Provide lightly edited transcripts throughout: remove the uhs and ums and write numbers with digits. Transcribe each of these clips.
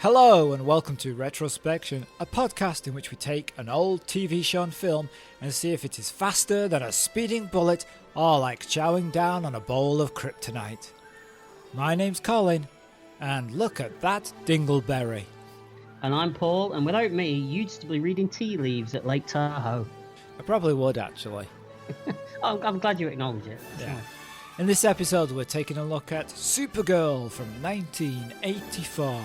Hello and welcome to Retrospection, a podcast in which we take an old TV show and film and see if it is faster than a speeding bullet or like chowing down on a bowl of kryptonite. My name's Colin, and look at that dingleberry. And I'm Paul, and without me, you'd still be reading tea leaves at Lake Tahoe. I probably would actually. I'm glad you acknowledge it. Yeah. In this episode we're taking a look at Supergirl from 1984.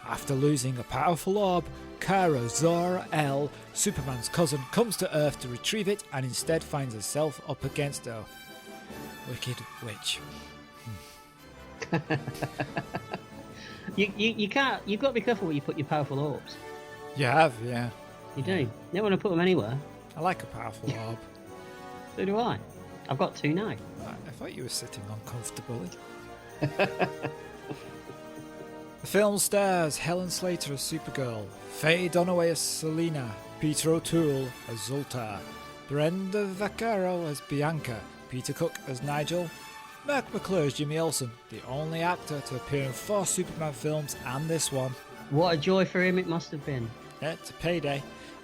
After losing a powerful orb, Kara Zor-El, Superman's cousin, comes to Earth to retrieve it and instead finds herself up against a wicked witch. You can't. You've got to be careful where you put your powerful orbs. You have, yeah. You do. You don't want to put them anywhere. I like a powerful orb. So do I. I've got two now. I thought you were sitting uncomfortably. The film stars Helen Slater as Supergirl, Faye Dunaway as Selena, Peter O'Toole as Zoltar, Brenda Vaccaro as Bianca, Peter Cook as Nigel, Mark McClure as Jimmy Olsen, the only actor to appear in 4 Superman films and this one. What a joy for him it must have been. It's a payday.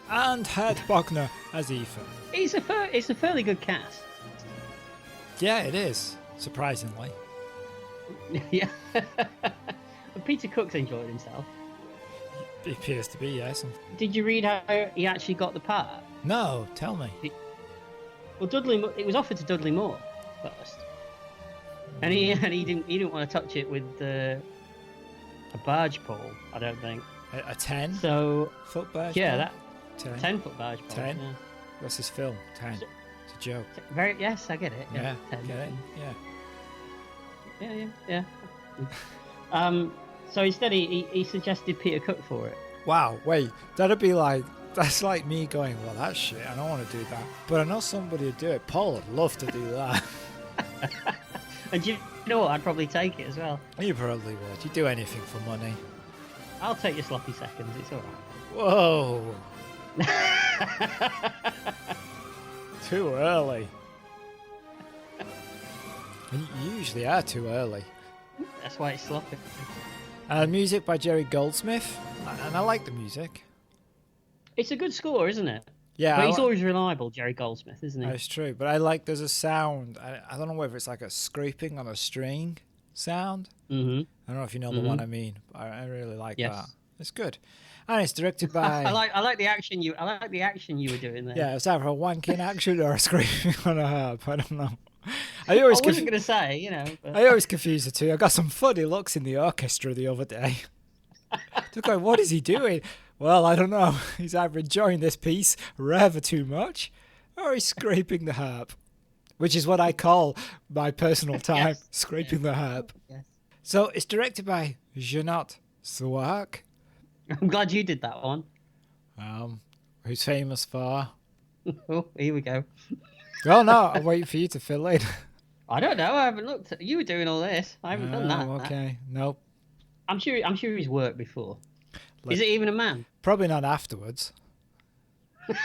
And Hurt Bogner as Ethan. It's a fairly good cast. Yeah, it is, surprisingly. Yeah. Peter Cook's enjoyed himself. He appears to be, yes. Did you read how he actually got the part? No, tell me. Well, it was offered to Dudley Moore first, and he didn't want to touch it with a barge pole. I don't think A 10 foot barge yeah, pole? that 10 foot barge pole. 10. Yeah. What's his film? 10. It's a joke. Yes, I get it. Yeah, 10. get it? Yeah. So instead, he suggested Peter Cook for it. Wow, wait, that's like me going, well, that's shit, I don't want to do that. But I know somebody would do it. Paul would love to do that. And you know what? I'd probably take it as well. You probably would. You'd do anything for money. I'll take your sloppy seconds. It's all Whoa. right. Too early. You usually are too early. That's why it's sloppy. Music by Jerry Goldsmith, and I like the music. It's a good score, isn't it? Yeah, but he's always reliable, Jerry Goldsmith, isn't he? That's true, but there's a sound. I don't know whether it's like a scraping on a string sound. Mm-hmm. I don't know if you know the one I mean. But I really like that. It's good, and it's directed by. I like the action you were doing there. Yeah, it's either a wanking action or a scraping on a harp. I don't know. I wasn't going to say, But... I always confuse the two. I got some funny looks in the orchestra the other day. They're going, what is he doing? Well, I don't know. He's either enjoying this piece rather too much, or he's scraping the harp, which is what I call my personal time, scraping the harp. Yes. So it's directed by Janot Swark. I'm glad you did that one. Who's famous for... Oh, here we go. Oh, no, I'm waiting for you to fill in. I don't know. I haven't looked. You were doing all this. I haven't done that. Okay, nope. I'm sure he's worked before. Is it even a man? Probably not afterwards. Well,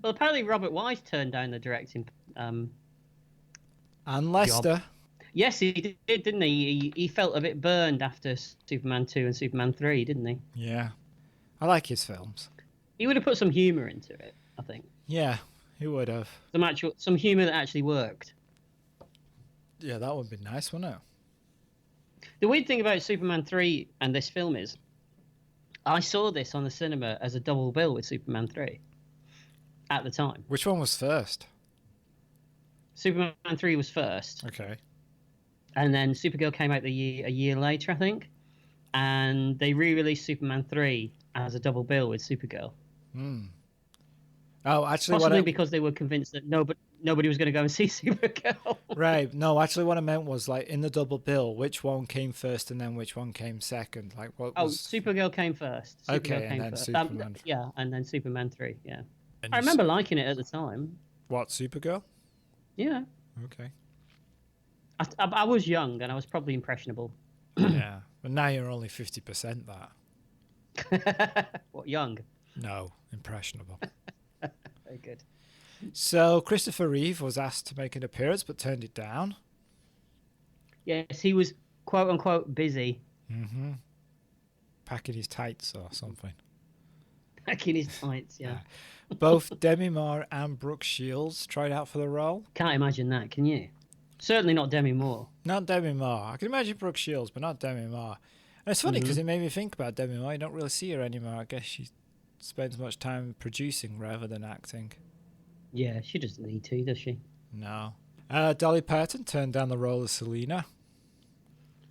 apparently Robert Wise turned down the directing. And Lester. Job. Yes, he did, didn't he? He felt a bit burned after Superman 2 and Superman 3, didn't he? Yeah. I like his films. He would have put some humour into it, I think. Yeah, he would have. Some humour that actually worked. Yeah, that would be nice, wouldn't it? The weird thing about Superman 3 and this film is, I saw this on the cinema as a double bill with Superman 3 at the time. Which one was first? Superman 3 was first. Okay. And then Supergirl came out a year later, I think. And they re-released Superman 3 as a double bill with Supergirl. Oh, actually, possibly because they were convinced that nobody was going to go and see Supergirl. Right. No, actually, what I meant was like in the double bill, which one came first and then which one came second? Like what? Oh, Supergirl came first. Okay, and then Superman. Yeah, and then Superman 3. Yeah, and I remember liking it at the time. What, Supergirl? Yeah. Okay. I was young and I was probably impressionable. Yeah, but now you're only 50% that. What, young? No, impressionable. Very good. So Christopher Reeve was asked to make an appearance but turned it down. Yes, he was quote unquote busy. Mm-hmm. Packing his tights or something. Back in his tights, yeah. Both Demi Moore and Brooke Shields tried out for the role. Can't imagine that, can you? Certainly not Demi Moore. Not Demi Moore. I can imagine Brooke Shields, but not Demi Moore. And it's funny because it made me think about Demi Moore. You don't really see her anymore. I guess she spends much time producing rather than acting. Yeah, she doesn't need to, does she? No. Dolly Parton turned down the role of Selena.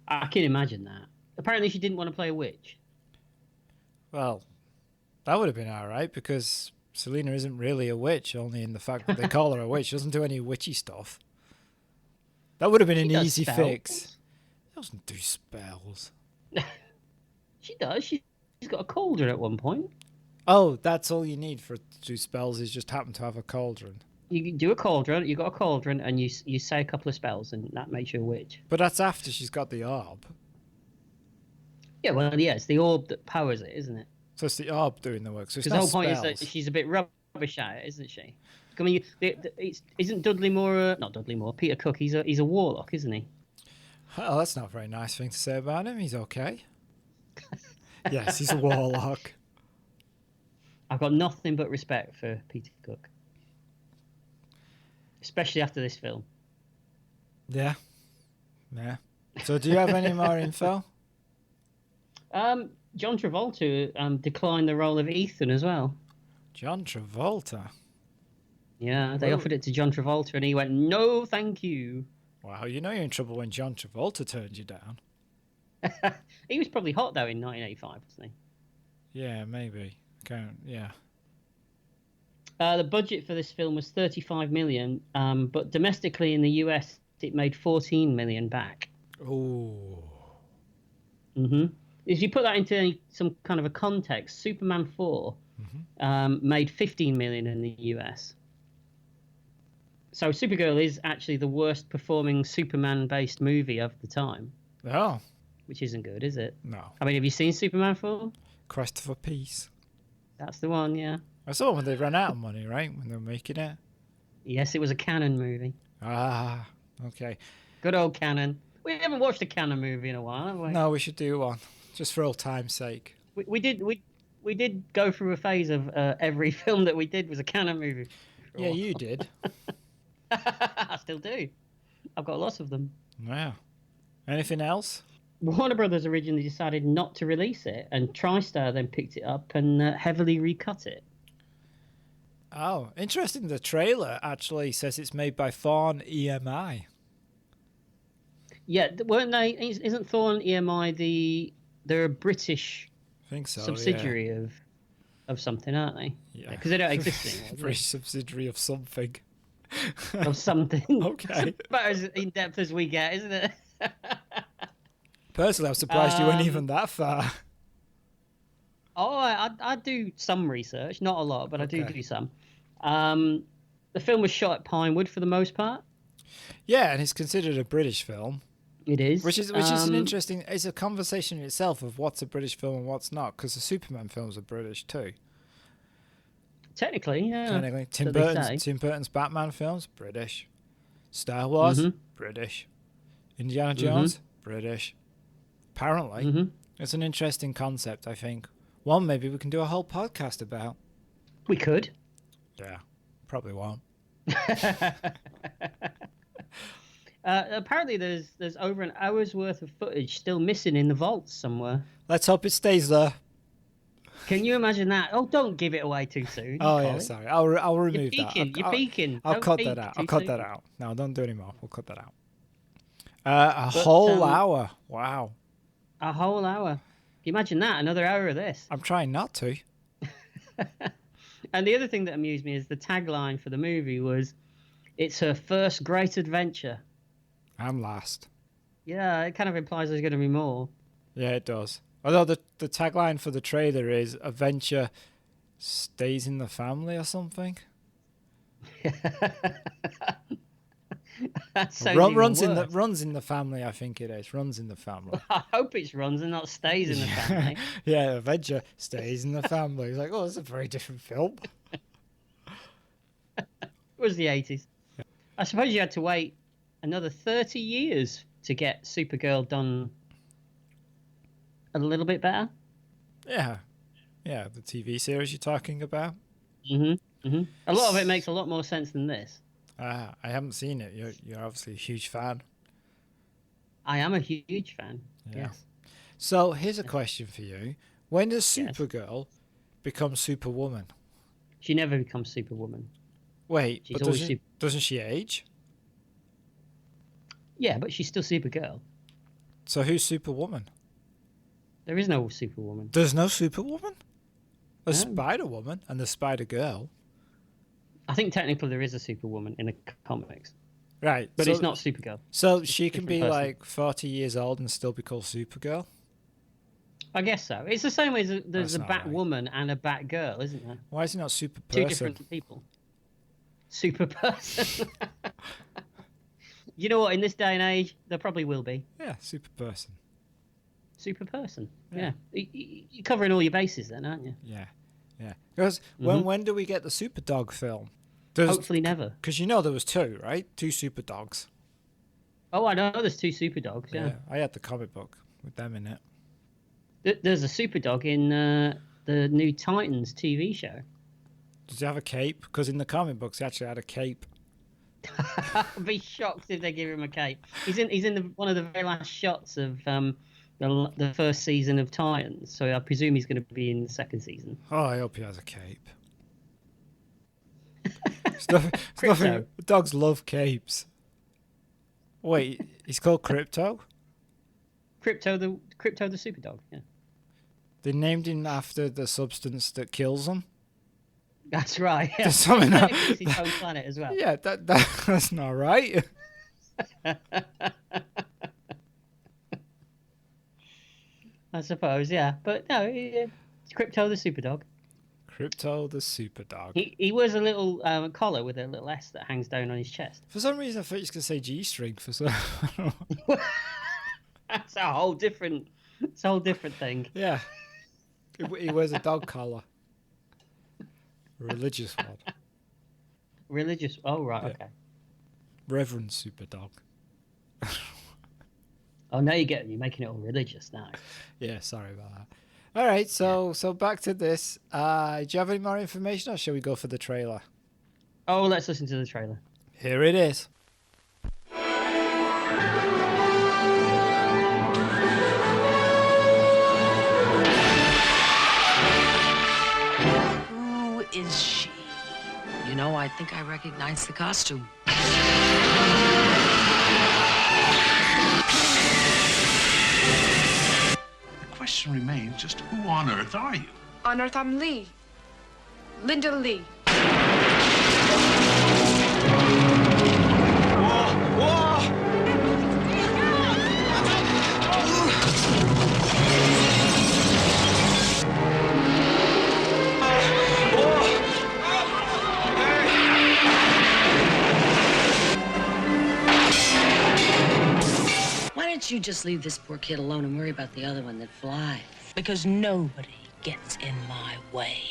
I can imagine that. Apparently, she didn't want to play a witch. Well, that would have been all right because Selena isn't really a witch, only in the fact that they call her a witch. She doesn't do any witchy stuff. That would have been an easy fix. She doesn't do spells. She does. She's got a cauldron at one point. Oh, that's all you need for to do spells is just happen to have a cauldron. You do a cauldron, you got a cauldron, and you say a couple of spells, and that makes you a witch. But that's after she's got the orb. Yeah, well, yeah, it's the orb that powers it, isn't it? So it's the orb doing the work. So it's the not whole point spells. is that she's a bit rubbish at it, isn't she? I mean, isn't Dudley Moore? Not Dudley Moore. Peter Cook. He's a warlock, isn't he? Oh, that's not a very nice thing to say about him. He's okay. Yes, he's a warlock. I've got nothing but respect for Peter Cook, especially after this film. Yeah. So do you have any more info? John Travolta declined the role of Ethan as well. John Travolta? Yeah, they offered it to John Travolta and he went, no, thank you. Wow, you know you're in trouble when John Travolta turned you down. He was probably hot, though, in 1985, wasn't he? Yeah, maybe. Yeah. The budget for this film was 35 million, but domestically in the US, it made 14 million back. Ooh. If you put that into some kind of a context, Superman 4 made 15 million in the US. So Supergirl is actually the worst performing Superman-based movie of the time. Oh. Which isn't good, is it? No. I mean, have you seen Superman 4? Quest for Peace. That's the one, yeah. I saw when they ran out of money, right? When they were making it. Yes, it was a Canon movie. Ah, okay. Good old Canon. We haven't watched a Canon movie in a while, have we? No, we should do one. Just for old time's sake. We did go through a phase of every film that we did was a Canon movie. Yeah, you did. I still do. I've got lots of them. Wow. Anything else? Warner Brothers originally decided not to release it, and TriStar then picked it up and heavily recut it. Oh, interesting. The trailer actually says it's made by Thorn EMI. Yeah, weren't they? Isn't Thorn EMI they're a British subsidiary of something, aren't they? Yeah, because they don't exist anymore. British subsidiary of something. Of something. Okay. About as in depth as we get, isn't it? Personally, I'm surprised you went even that far. Oh, I do some research, not a lot, but okay. I do some. The film was shot at Pinewood for the most part. Yeah, and it's considered a British film. It is, which is an interesting. It's a conversation in itself of what's a British film and what's not, because the Superman films are British too. Technically, yeah. Technically, Tim Burton's Batman films British, Star Wars British, Indiana Jones British. Apparently, it's an interesting concept. I think one maybe we can do a whole podcast about. We could. Yeah, probably won't. Apparently, there's over an hour's worth of footage still missing in the vaults somewhere. Let's hope it stays there. Can you imagine that? Oh, don't give it away too soon. Oh yeah, sorry. I'll remove that. You're peeking. I'll cut that out. I'll cut that out. No, don't do anymore. We'll cut that out. A whole hour. Wow. A whole hour. Can you imagine that? Another hour of this. I'm trying not to. And the other thing that amused me is the tagline for the movie was, "It's her first great adventure." I'm last. Yeah, it kind of implies there's going to be more. Yeah, it does. Although the tagline for the trailer is "Adventure stays in the family" or something. Runs in the family. I think it is. Runs in the family. I hope it's runs and not stays in the family. Yeah, Adventure stays in the family. It's like, oh, that's a very different film. It was the 80s. I suppose you had to wait another 30 years to get Supergirl done a little bit better. Yeah. Yeah, the TV series you're talking about. A lot of it makes a lot more sense than this. I haven't seen it. You're obviously a huge fan. I am a huge fan. Yeah. Yes. So here's a question for you: when does Yes. Supergirl become Superwoman? She never becomes Superwoman. Wait, She's but always doesn't she age? Yeah, but she's still Supergirl. So who's Superwoman? There is no Superwoman. There's no Superwoman? There's No. Spider-Woman and the Spider-Girl. I think technically there is a Superwoman in the comics, Right. but so, it's not Supergirl. So she can different be person. like 40 years old and still be called Supergirl? I guess so. It's the same way as there's That's a not right. Batwoman and a Batgirl, isn't there? Why is it not Super Two Person? different people. Super person. You know what? In this day and age, there probably will be. Yeah, Super Person. Super person. Yeah. Yeah. You're covering all your bases then, aren't you? Yeah. Yeah. Because when do we get the Super Dog film? Hopefully never. Because you know there was two, right? Two Super Dogs. Oh, I know there's two super dogs, yeah. I had the comic book with them in it. There's a super dog in the new Titans TV show. Does he have a cape? Because in the comic books he actually had a cape. I'd be shocked if they give him a cape. He's in one of the very last shots of the first season of Titans, so I presume he's going to be in the second season. Oh, I hope he has a cape. Crypto. Dogs love capes. Wait, he's called Crypto? Crypto the super dog, yeah. They named him after the substance that kills them. That's right. Yeah. There's something that, It's his own planet as well. yeah, that's not right. I suppose, yeah. But no, it's Crypto the super dog. Crypto the Super Dog. He wears a little collar with a little S that hangs down on his chest. For some reason, I thought you were going to say G-string. For some, That's a whole different thing. yeah, he wears a dog collar. A religious one. Religious. Oh right, Yeah. okay. Reverend Super Dog. Oh, now you're making it all religious now. Yeah, sorry about that. All right, so back to this. Do you have any more information, or shall we go for the trailer? Oh, let's listen to the trailer. Here it is. Who is she? You know, I think I recognize the costume. The question remains, just who on earth are you? On Earth, I'm Lee. Linda Lee. Why don't you just leave this poor kid alone and worry about the other one that flies? Because nobody gets in my way.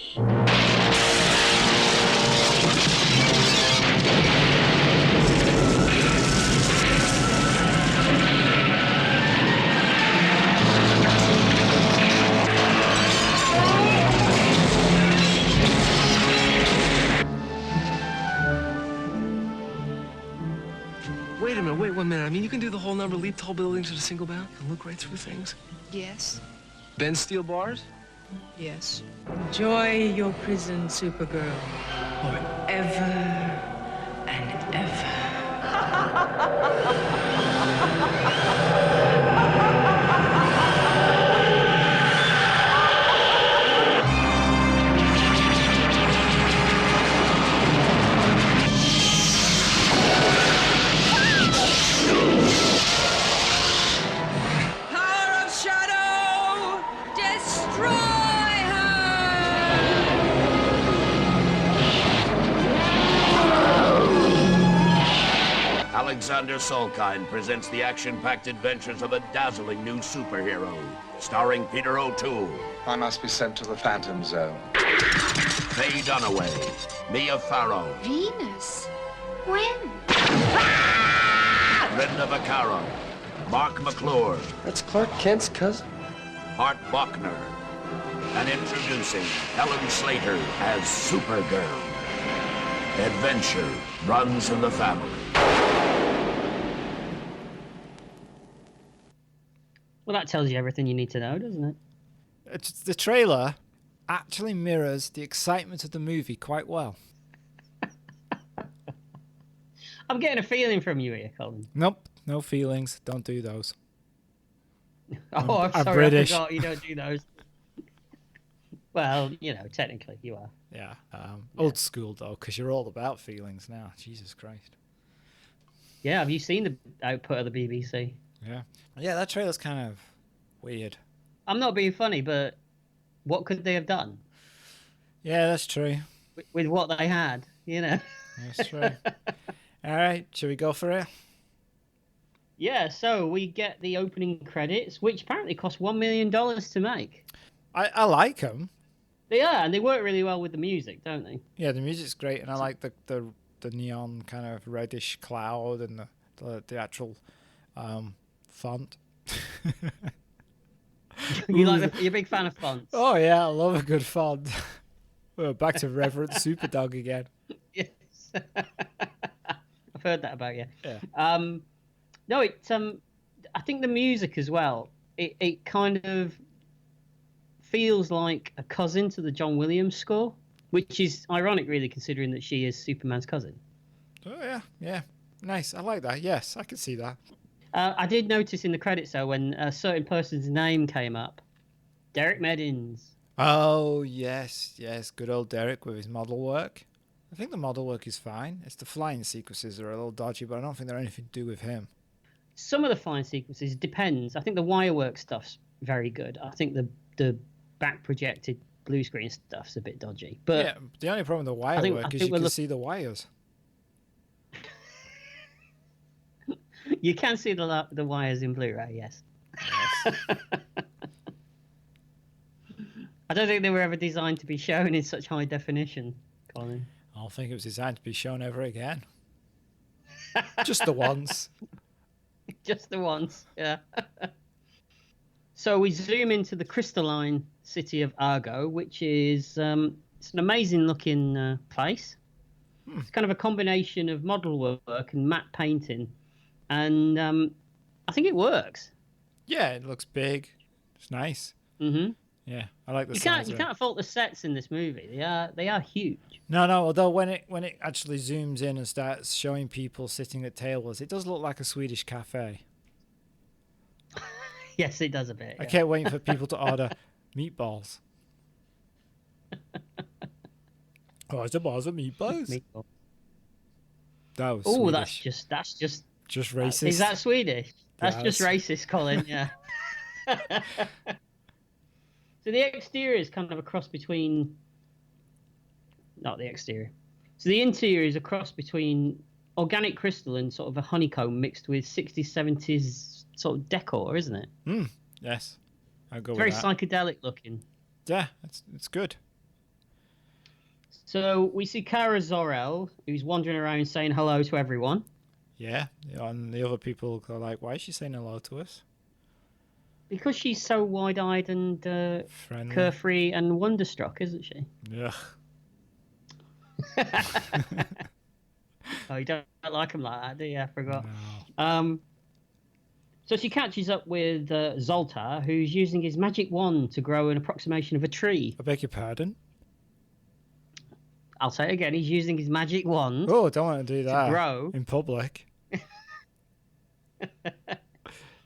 Wait a minute, wait 1 minute. I mean, you can do the whole number, leap tall buildings at a single bound, and look right through things. Yes. Bend steel bars? Yes. Enjoy your prison, Supergirl. Forever and ever. Power of Shadow! Destroy her! Alexander Solkine presents the action-packed adventures of a dazzling new superhero, starring Peter O'Toole, I must be sent to the Phantom Zone. Faye Dunaway, Mia Farrow, Venus? When? Brenda Vaccaro, Mark McClure, That's Clark Kent's cousin? Art Bachner, and introducing Helen Slater as Supergirl. Adventure runs in the family. Well, that tells you everything you need to know, doesn't it? The trailer actually mirrors the excitement of the movie quite well. I'm getting a feeling from you here, Colin. Nope, no feelings. Don't do those. Oh, I'm I'm sorry, British. I forgot you don't do those. Well, technically you are. Yeah, old school though, because you're all about feelings now. Jesus Christ. Yeah, have you seen the output of the BBC? Yeah, that trailer's kind of weird. I'm not being funny, but what could they have done Yeah, that's true. with what they had, That's true. All right, shall we go for it? Yeah, so we get the opening credits, which apparently cost $1 million to make. I like them. They are, and they work really well with the music, don't they? Yeah, the music's great, and I like the neon kind of reddish cloud and the actual font. You're a big fan of fonts. Oh yeah, I love a good font. We're back to Reverend Superdog again. Yes. I've heard that about you. Yeah. No, I think the music as well, it kind of feels like a cousin to the John Williams score, which is ironic, really, considering that she is Superman's cousin. Oh yeah. Nice. I like that. Yes, I can see that. I did notice in the credits, though, when a certain person's name came up, Derek Meddins. Oh, yes. Good old Derek with his model work. I think the model work is fine. It's the flying sequences that are a little dodgy, but I don't think they're anything to do with him. Some of the flying sequences depends. I think the wire work stuff's very good. I think the back projected blue screen stuff's a bit dodgy. But yeah, the only problem with the wire work is you can see the wires. You can see the wires in Blu-ray, yes. I don't think they were ever designed to be shown in such high definition, Colin. I don't think it was designed to be shown ever again. Just the once. Just the once, yeah. So we zoom into the crystalline city of Argo, which is it's an amazing-looking place. It's kind of a combination of model work and matte painting. And I think it works. Yeah, it looks big. It's nice. Mm-hmm. Yeah, I like the You size. can't fault the sets in this movie. They are huge. No. Although when it actually zooms in and starts showing people sitting at tables, it does look like a Swedish cafe. Yes, it does a bit. I Yeah. kept waiting for people to order meatballs. Oh, it's a bars of meatballs. Meatball. That was Oh, Swedish. that's just racist. Is that Swedish? That's Yes. just racist, Colin. Yeah. So the exterior is kind of a cross between. Not the exterior. So the interior is a cross between organic crystal and sort of a honeycomb mixed with 60s, 70s sort of decor, isn't it? Yes, I'll go It's with very that. psychedelic looking. Yeah, it's good. So we see Kara Zor-El, who's wandering around saying hello to everyone. Yeah, and the other people are like, why is she saying hello to us? Because she's so wide-eyed and Friendly. carefree and wonderstruck, isn't she? Yeah. Oh, you don't like him like that, do you? I forgot. No. So she catches up with Zoltar, who's using his magic wand to grow an approximation of a tree. I beg your pardon? I'll say it again. He's using his magic wand. Oh, don't want to do that. grow. In public.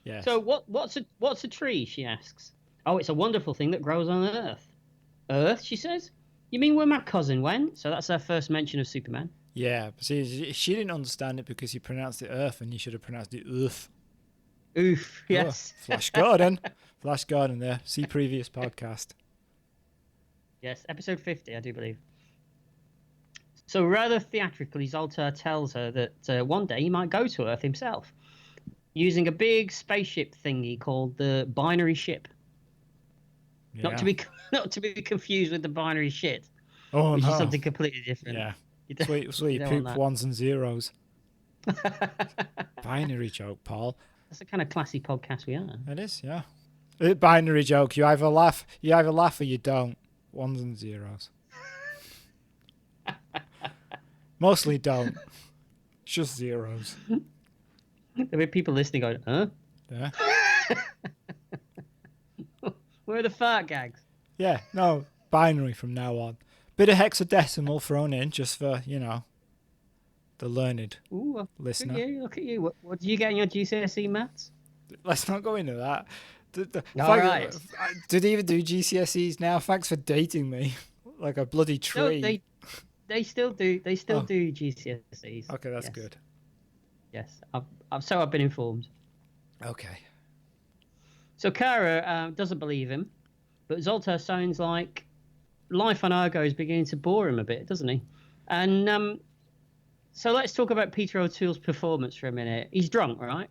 Yes. So what's a tree? She asks. Oh, it's a wonderful thing that grows on Earth. Earth, she says. You mean where my cousin went? So that's her first mention of Superman. Yeah, but see, she didn't understand it because you pronounced it Earth and you should have pronounced it Earth. Oof. Yes. Oh, Flash Gordon. Flash Gordon there. See previous podcast. Yes, episode 50, I do believe. So rather theatrically, Zoltar tells her that one day he might go to Earth himself, using a big spaceship thingy called the binary ship. Yeah. Not to be confused with the binary shit, Oh, which no. is something completely different. Yeah. You don't- Sweet you don't poop want ones and zeros. Binary joke, Paul. That's the kind of classy podcast we are. It is, yeah. Binary joke. You either laugh or you don't. Ones and zeros. Mostly don't. It's just zeros. There'll be people listening going, huh? Yeah. Where are the fart gags? Yeah, no, binary from now on. Bit of hexadecimal thrown in just for, the learned listener. Look at you. What did you get in your GCSE maths? Let's not go into that. All right. Do they even do GCSEs now? Thanks for dating me. Like a bloody tree. No, they still do. They still do GCSEs. Okay, that's good. Yes, I've been informed. Okay. So Kara doesn't believe him, but Zoltar sounds like life on Argo is beginning to bore him a bit, doesn't he? And so let's talk about Peter O'Toole's performance for a minute. He's drunk, right?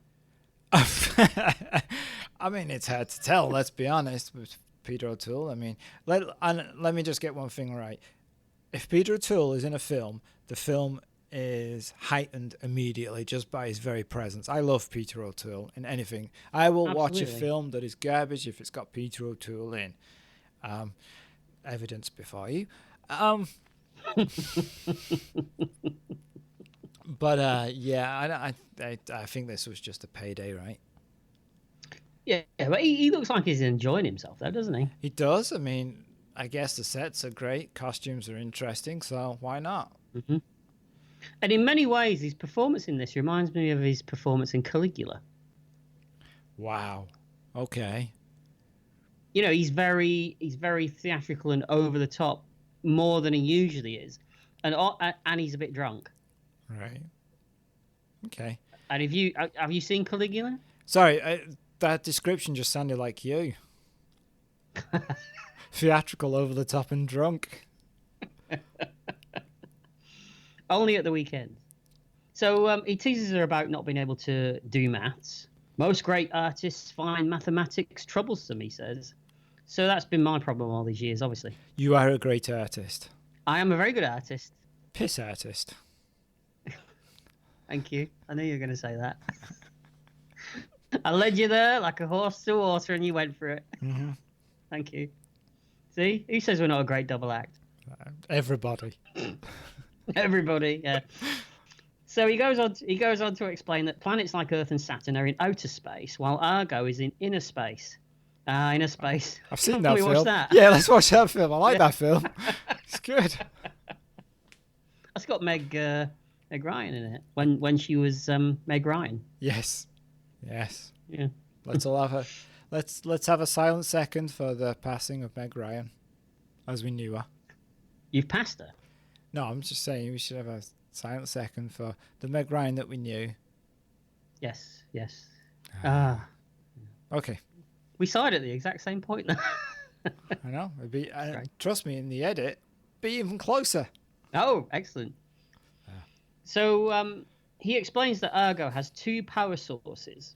I mean, it's hard to tell, let's be honest, with Peter O'Toole. I mean, let me just get one thing right. If Peter O'Toole is in a film, the film is heightened immediately just by his very presence. I love Peter O'Toole in anything. I will watch a film that is garbage if it's got Peter O'Toole in. Evidence before you. But yeah, I think this was just a payday, right? Yeah, but he looks like he's enjoying himself, though, doesn't he? He does. I mean, I guess the sets are great, costumes are interesting, so why not? Mm-hmm. And in many ways, his performance in this reminds me of his performance in Caligula. Wow. Okay. He's very theatrical and over the top, more than he usually is, and he's a bit drunk. Right. Okay. And have you seen Caligula? Sorry, that description just sounded like you. Theatrical, over the top, and drunk. Only at the weekend. So he teases her about not being able to do maths. Most great artists find mathematics troublesome, he says. So that's been my problem all these years, obviously. You are a great artist. I am a very good artist. Piss artist. Thank you. I knew you were going to say that. I led you there like a horse to water and you went for it. Mm-hmm. Thank you. See? Who says we're not a great double act? Everybody. Everybody, yeah. So he goes on to explain that planets like Earth and Saturn are in outer space, while Argo is in inner space. Inner space. I've seen that film. Watch that? Yeah, let's watch that film. I like that film. It's good. That's got Meg Ryan in it. When she was Meg Ryan. Yes. Yeah. Let's all have let's have a silent second for the passing of Meg Ryan, as we knew her. You've passed her. No, I'm just saying we should have a silent second for the Meg Ryan that we knew. Yes. Okay. We sighed at the exact same point. I know. Trust me, in the edit, be even closer. Oh, excellent. So he explains that Argo has two power sources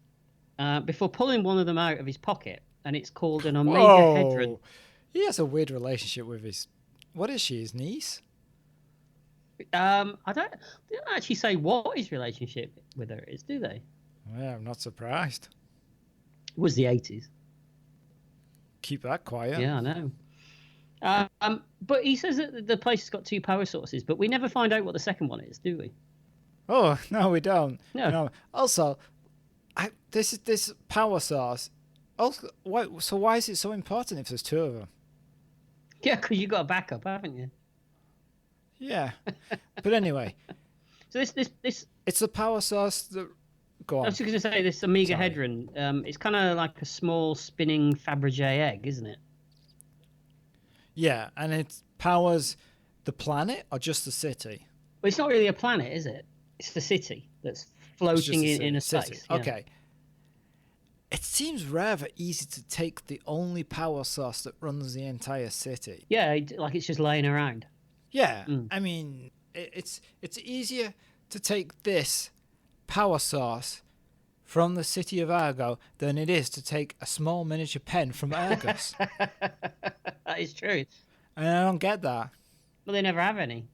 before pulling one of them out of his pocket, and it's called an omegahedron. He has a weird relationship with his... What is she, his niece? They don't actually say what his relationship with her is, do they? Yeah, I'm not surprised. It was the 80s. Keep that quiet. Yeah, I know. But he says that the place has got two power sources, but we never find out what the second one is, do we? Oh, no, we don't. No. Also, this power source... Also, why is it so important if there's two of them? Yeah, because you've got a backup, haven't you? Yeah. But anyway. So this... It's the power source that... Go on. I was just going to say, this omegahedron, it's kind of like a small spinning Fabergé egg, isn't it? Yeah, and it powers the planet or just the city? Well, it's not really a planet, is it? It's the city that's floating in a space. Yeah. Okay. It seems rather easy to take the only power source that runs the entire city. Yeah, like it's just laying around. Yeah, I mean, it's easier to take this power source from the city of Argo than it is to take a small miniature pen from Argus. That is true. And I don't get that. Well, they never have any.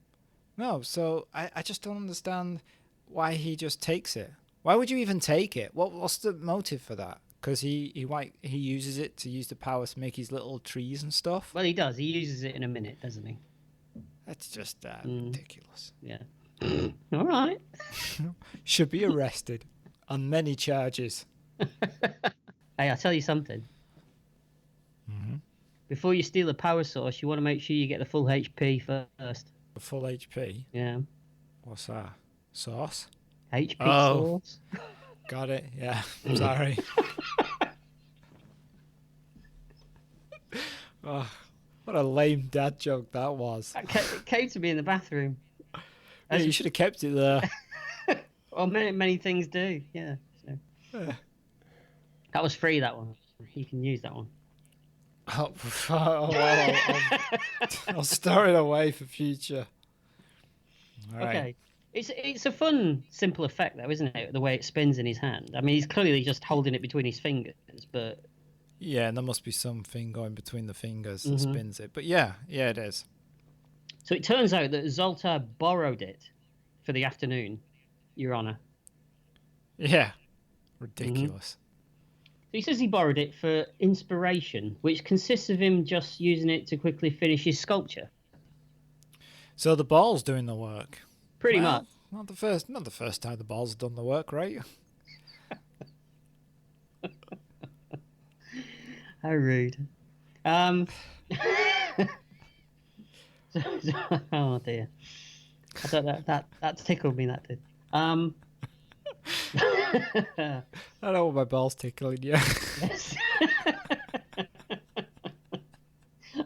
No, so I just don't understand why he just takes it. Why would you even take it? What's the motive for that? Because he uses it to use the power to make his little trees and stuff. Well, he does. He uses it in a minute, doesn't he? That's just ridiculous. Yeah. All right. Should be arrested on many charges. Hey, I'll tell you something. Mm-hmm. Before you steal a power source, you want to make sure you get the full HP first. The full HP? Yeah. What's that? Sauce? HP Oh. source. Got it. Yeah. I'm sorry. Oh, what a lame dad joke that was. It came to me in the bathroom. Yeah, you should have kept it there. Well, many things do. Yeah. So. That was free, that one. You can use that one. Oh, well, I'll store it away for future. All right. Okay. It's a fun, simple effect, though, isn't it? The way it spins in his hand. I mean, he's clearly just holding it between his fingers, but... Yeah, and there must be something going between the fingers that spins it. But yeah, it is. So it turns out that Zoltar borrowed it for the afternoon, Your Honour. Yeah. Ridiculous. So he says he borrowed it for inspiration, which consists of him just using it to quickly finish his sculpture. So the ball's doing the work. Pretty much. Not the first time the ball's done the work, right? How rude. Oh dear. I don't know, that tickled me, that did. I don't want my balls tickling you. Yes.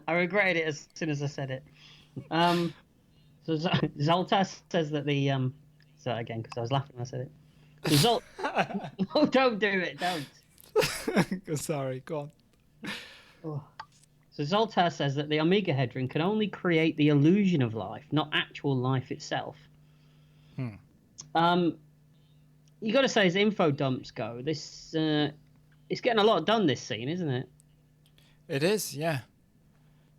I regretted it as soon as I said it. So Zoltar says that the so again because I was laughing when I said it. So no, don't do it, don't. Sorry, go on. Oh. So Zoltar says that the Omega Hedron can only create the illusion of life, not actual life itself. You got to say, as info dumps go, this it's getting a lot done. This scene, isn't it? It is, yeah,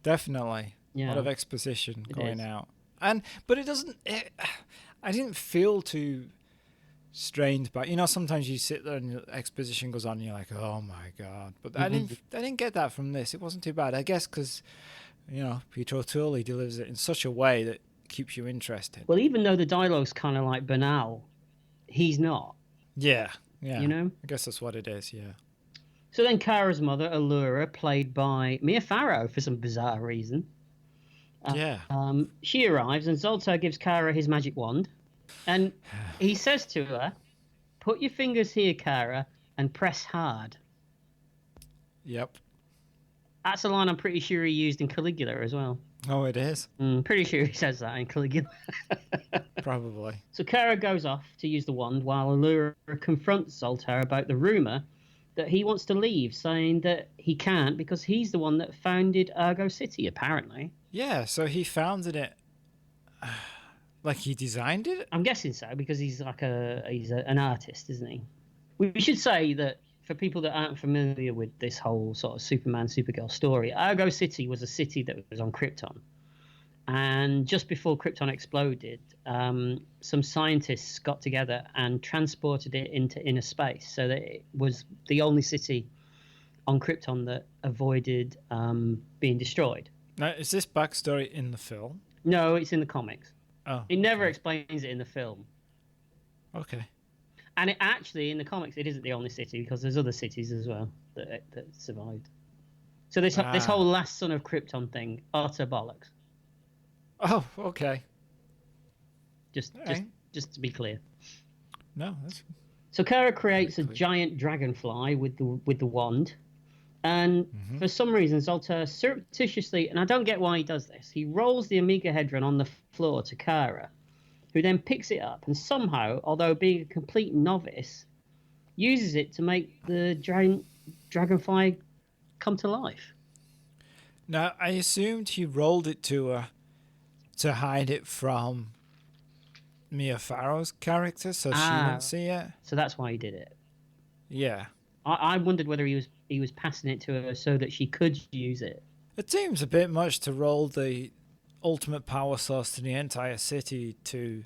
definitely. Yeah. A lot of exposition It going is. out, but it doesn't. I didn't feel too strained by. Sometimes you sit there and the exposition goes on, and you're like, oh my god. But I didn't get that from this. It wasn't too bad, I guess, because Peter O'Toole, he delivers it in such a way that keeps you interested. Well, even though the dialogue's kind of like banal, he's not. Yeah. I guess that's what it is. Yeah. So then Kara's mother, Allura, played by Mia Farrow for some bizarre reason. She arrives and Zoltar gives Kara his magic wand. And he says to her, put your fingers here, Kara, and press hard. Yep. That's a line I'm pretty sure he used in Caligula as well. Oh, it is? Pretty sure he says that in Caligula. Probably. So Kara goes off to use the wand while Allura confronts Zoltar about the rumour that he wants to leave, saying that he can't because he's the one that founded Argo City, apparently. Yeah, so he founded it like he designed it? I'm guessing so, because he's like an artist, isn't he? We should say that for people that aren't familiar with this whole sort of Superman, Supergirl story, Argo City was a city that was on Krypton. And just before Krypton exploded, some scientists got together and transported it into inner space so that it was the only city on Krypton that avoided being destroyed. Now, is this backstory in the film? No, it's in the comics. Oh. It never explains it in the film. Okay. And it actually, in the comics, it isn't the only city because there's other cities as well that survived. So this whole last son of Krypton thing, utter bollocks. Oh, okay. Just to be clear. No, that's... So Kara creates a giant dragonfly with the wand, and for some reason Zoltar surreptitiously, and I don't get why he does this, he rolls the Omega Hedron on the floor to Kara, who then picks it up and somehow, although being a complete novice, uses it to make the dragonfly come to life. Now, I assumed he rolled it to her to hide it from Mia Farrow's character, so she didn't see it. So that's why he did it. Yeah. I wondered whether he was passing it to her so that she could use it. It seems a bit much to roll the ultimate power source to the entire city to,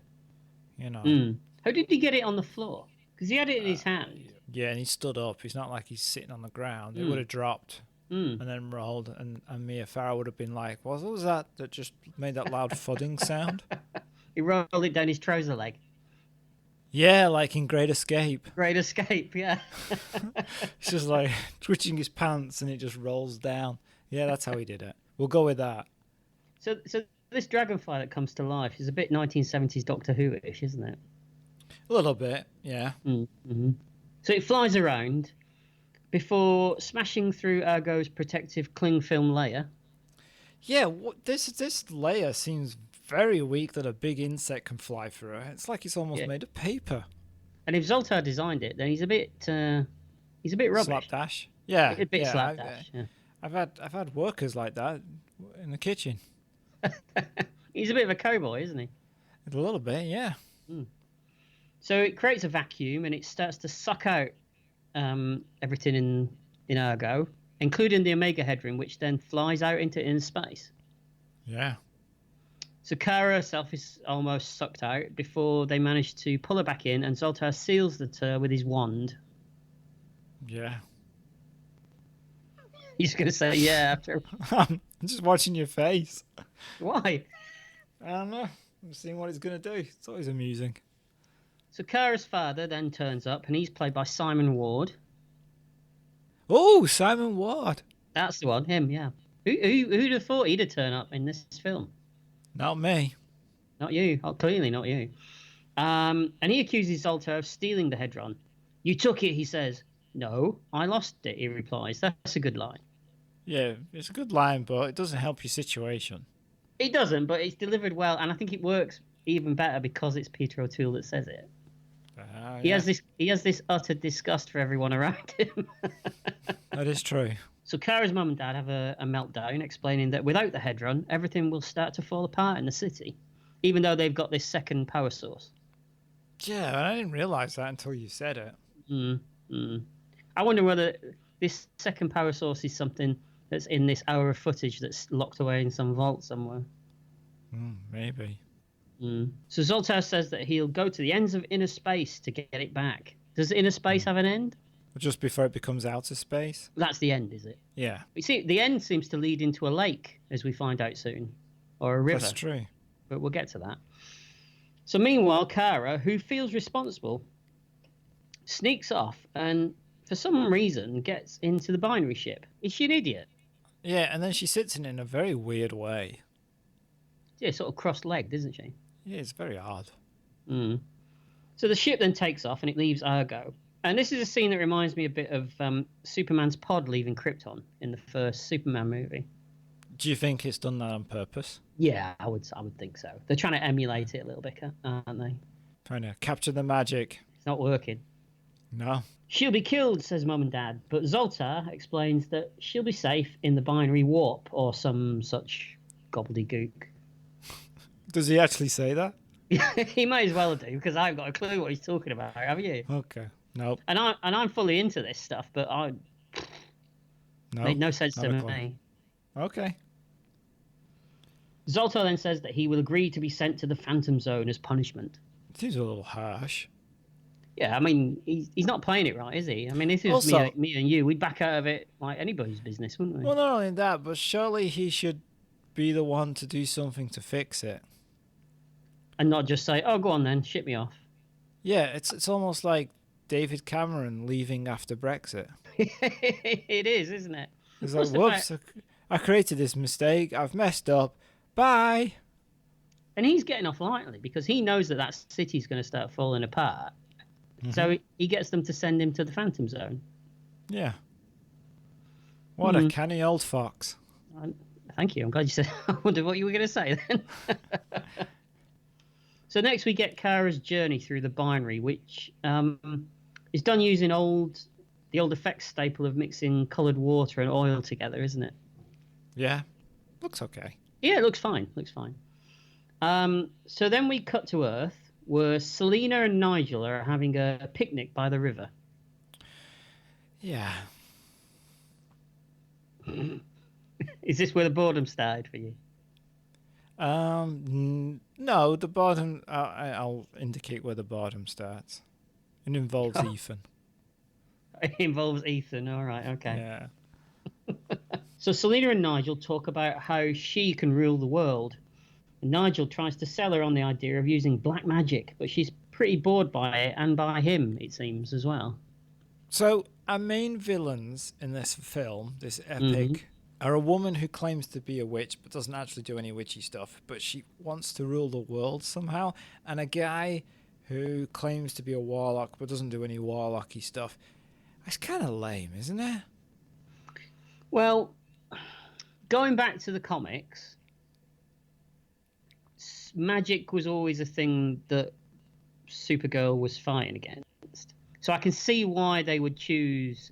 How did he get it on the floor? Because he had it in his hand. Yeah, and he stood up. He's not like he's sitting on the ground. It would have dropped and then rolled, and Mia Farrow would have been like, what was that just made that loud thudding sound? He rolled it down his trouser leg. Yeah, like in Great Escape. Great Escape, yeah. He's just like twitching his pants and it just rolls down. Yeah, that's how he did it. We'll go with that. So this dragonfly that comes to life is a bit 1970s Doctor Who-ish, isn't it? A little bit, yeah. Mm-hmm. So it flies around before smashing through Argo's protective cling film layer. Yeah, this layer seems very weak that a big insect can fly through it. It's like it's almost made of paper. And if Zoltar designed it, then he's a bit rubbish. Slapdash. Yeah, a bit slapdash. Yeah. I've had workers like that in the kitchen. He's a bit of a cowboy, isn't he? A little bit, yeah. So it creates a vacuum and it starts to suck out everything in Argo, including the Omega Hedron, which then flies out into inner space. Yeah. So Kara herself is almost sucked out before they manage to pull her back in, and Zoltar seals the tur with his wand. Yeah. He's going to say yeah after. I'm just watching your face. Why? I don't know. I'm seeing what he's going to do. It's always amusing. So Kara's father then turns up, and he's played by Simon Ward. Oh, Simon Ward. That's the one, him, yeah. Who'd have thought he'd have turned up in this film? Not me. Not you. Oh, clearly not you. And he accuses Zoltar of stealing the Hedron. You took it, he says. No, I lost it, he replies. That's a good line. Yeah, it's a good line, but it doesn't help your situation. It doesn't, but it's delivered well, and I think it works even better because it's Peter O'Toole that says it. He has this utter disgust for everyone around him. That is true. So Kara's mum and dad have a meltdown, explaining that without the Hedron, everything will start to fall apart in the city, even though they've got this second power source. Yeah, I didn't realise that until you said it. I wonder whether this second power source is something that's in this hour of footage that's locked away in some vault somewhere. Maybe. So Zoltar says that he'll go to the ends of inner space to get it back. Does inner space have an end? Just before it becomes outer space? That's the end, is it? Yeah. You see, the end seems to lead into a lake, as we find out soon, or a river. That's true. But we'll get to that. So meanwhile, Kara, who feels responsible, sneaks off and, for some reason, gets into the binary ship. Is she an idiot? Yeah, and then she sits in it in a very weird way. Yeah, sort of cross-legged, isn't she? Yeah, it's very odd. So the ship then takes off and it leaves Argo. And this is a scene that reminds me a bit of Superman's pod leaving Krypton in the first Superman movie. Do you think it's done that on purpose? Yeah, I would think so. They're trying to emulate it a little bit, aren't they? Trying to capture the magic. It's not working. No. She'll be killed, says Mum and Dad. But Zoltar explains that she'll be safe in the binary warp or some such gobbledygook. Does he actually say that? He may as well do, because I haven't got a clue what he's talking about, have you? Okay. Nope. And I'm fully into this stuff, but made no sense to me. Okay. Zoltar then says that he will agree to be sent to the Phantom Zone as punishment. Seems a little harsh. Yeah, I mean, he's not playing it right, is he? I mean, this is Also, me and you. We'd back out of it like anybody's business, wouldn't we? Well, not only that, but surely he should be the one to do something to fix it. And not just say, oh, go on then, ship me off. Yeah, it's almost like David Cameron leaving after Brexit. It is, isn't it? It's like, whoops, I created this mistake. I've messed up. Bye. And he's getting off lightly because he knows that city's going to start falling apart. So he gets them to send him to the Phantom Zone. Yeah. What a canny old fox. Thank you. I'm glad you said. I wondered what you were going to say then. So next we get Kara's journey through the binary, which is done using the old effects staple of mixing coloured water and oil together, isn't it? Yeah. Looks okay. Yeah, it looks fine. So then we cut to Earth, where Selena and Nigel are having a picnic by the river. Yeah. Is this where the boredom started for you? No, the bottom. I'll indicate where the bottom starts. It involves Ethan. It involves Ethan. All right, okay. Yeah. So Selena and Nigel talk about how she can rule the world. And Nigel tries to sell her on the idea of using black magic, but she's pretty bored by it and by him, it seems, as well. So our main villains in this film, this epic, are a woman who claims to be a witch but doesn't actually do any witchy stuff, but she wants to rule the world somehow, and a guy who claims to be a warlock but doesn't do any warlocky stuff. It's kind of lame, isn't it? Well, going back to the comics, magic was always a thing that Supergirl was fighting against. So I can see why they would choose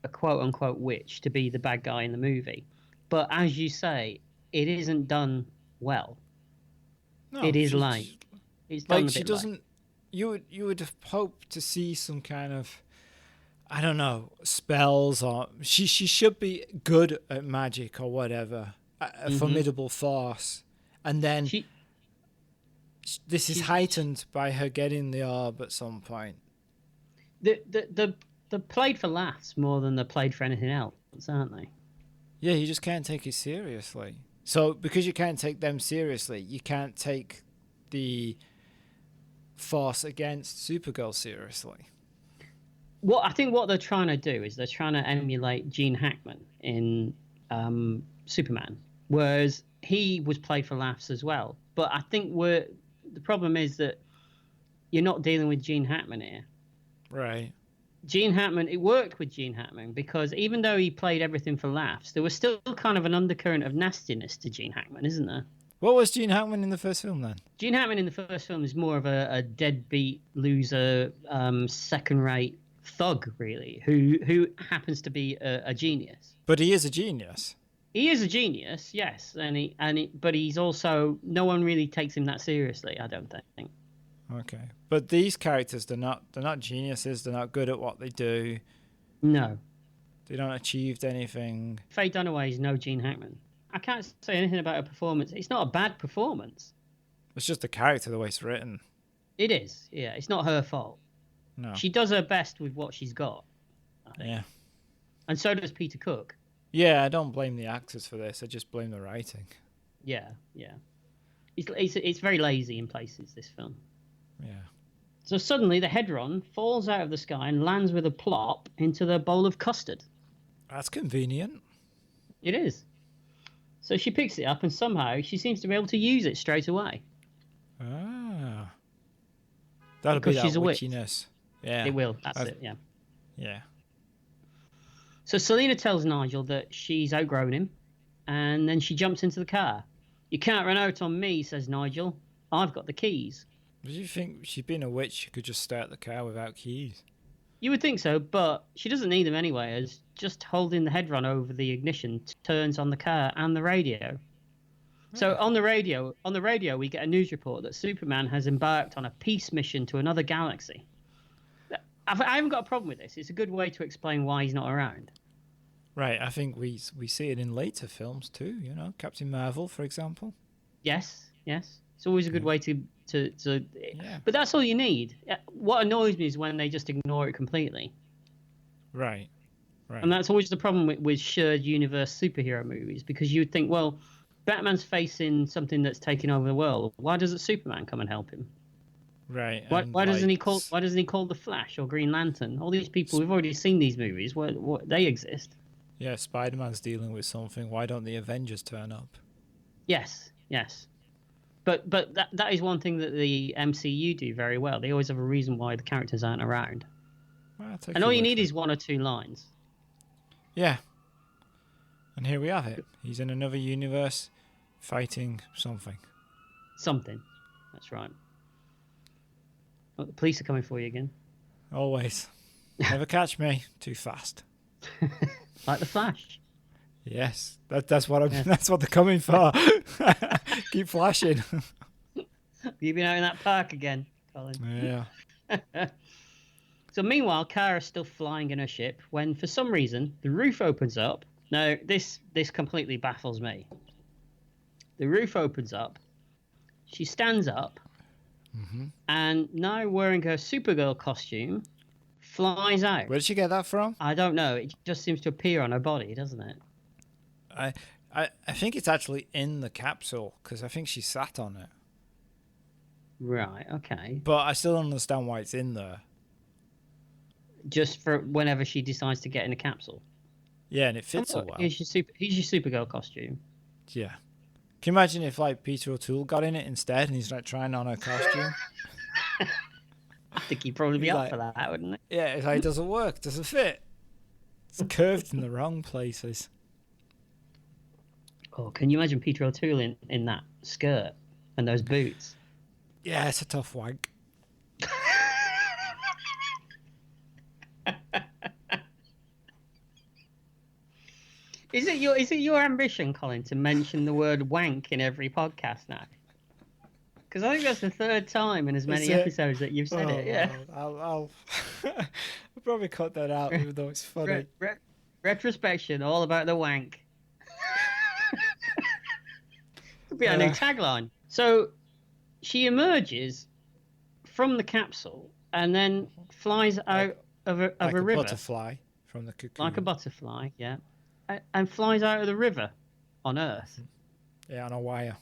a quote-unquote witch to be the bad guy in the movie. But as you say, it isn't done well. No, it is lame. It's done like a she bit doesn't. lame. You would have hoped to see some kind of, I don't know, spells, or she should be good at magic or whatever, a formidable force, and then this is heightened by her getting the orb at some point. They're played for laughs more than they're played for anything else, aren't they? Yeah, you just can't take it seriously. So because you can't take them seriously, you can't take the force against Supergirl seriously. I think what they're trying to do is they're trying to emulate Gene Hackman in Superman, whereas he was played for laughs as well. But I think the problem is that you're not dealing with Gene Hackman here. Right. Gene Hackman, it worked with Gene Hackman because even though he played everything for laughs, there was still kind of an undercurrent of nastiness to Gene Hackman, isn't there? What was Gene Hackman in the first film then? Gene Hackman in the first film is more of a deadbeat loser, second-rate thug, really, who happens to be a genius. But he is a genius. He is a genius, yes, but he's also, no one really takes him that seriously, I don't think. Okay, but these characters, they're not geniuses. They're not good at what they do. No, they don't achieve anything. Faye Dunaway is no Gene Hackman. I can't say anything about her performance. It's not a bad performance. It's just the character, the way it's written. It is, yeah. It's not her fault. No, she does her best with what she's got, I think. Yeah, and so does Peter Cook. Yeah, I don't blame the actors for this. I just blame the writing. Yeah. It's very lazy in places, this film. Yeah. So suddenly the Hedron falls out of the sky and lands with a plop into the bowl of custard. That's convenient. It is. So she picks it up and somehow she seems to be able to use it straight away. Ah. That'll because be that she's a witchiness. Yeah. It will. That's it, yeah. Yeah. So Selena tells Nigel that she's outgrown him and then she jumps into the car. "You can't run out on me," says Nigel. "I've got the keys." Do you think she'd been a witch? She could just start the car without keys. You would think so, but she doesn't need them anyway, as just holding the Hedron over the ignition turns on the car and the radio. So on the radio, we get a news report that Superman has embarked on a peace mission to another galaxy. I haven't got a problem with this. It's a good way to explain why he's not around. Right, I think we see it in later films too. You know, Captain Marvel, for example. Yes. It's always a good way to. Yeah. But that's all you need. What annoys me is when they just ignore it completely. Right. And that's always the problem with shared universe superhero movies, because you'd think, well, Batman's facing something that's taking over the world. Why doesn't Superman come and help him? Right. Why doesn't he call the Flash or Green Lantern? All these people, we've already seen these movies. What they exist. Yeah, Spider-Man's dealing with something. Why don't the Avengers turn up? Yes. But that is one thing that the MCU do very well. They always have a reason why the characters aren't around. Well, and all you need is one or two lines. Yeah. And here we have it. He's in another universe fighting something. Something. That's right. Oh, the police are coming for you again. Always. Never catch me. Too fast. Like the Flash. Yes. That's what that's what they're coming for. Keep flashing. You've been out in that park again, Colin. Yeah. So meanwhile, Kara's still flying in her ship when, for some reason, the roof opens up. Now, this completely baffles me. The roof opens up. She stands up, and now wearing her Supergirl costume, flies out. Where did she get that from? I don't know. It just seems to appear on her body, doesn't it? I think it's actually in the capsule because I think she sat on it. Right. Okay. But I still don't understand why it's in there. Just for whenever she decides to get in a capsule. Yeah, and it fits her well. Here's your Supergirl costume. Yeah. Can you imagine if like Peter O'Toole got in it instead and he's like trying on her costume? I think he'd probably be He's up like- for that, wouldn't he? Yeah, it's like it doesn't work, doesn't fit. It's curved in the wrong places. Oh, can you imagine Peter O'Toole in that skirt and those boots? Yeah, it's a tough wank. Is it your ambition, Colin, to mention the word wank in every podcast now? Because I think that's the third time in as many episodes that you've said it. Yeah. I'll probably cut that out, even though it's funny. Retrospection, all about the wank. Could be our new tagline. So she emerges from the capsule and then flies out of a Like a river. butterfly from the cocoon. Like a butterfly, yeah. And flies out of the river on Earth. Yeah, on a wire.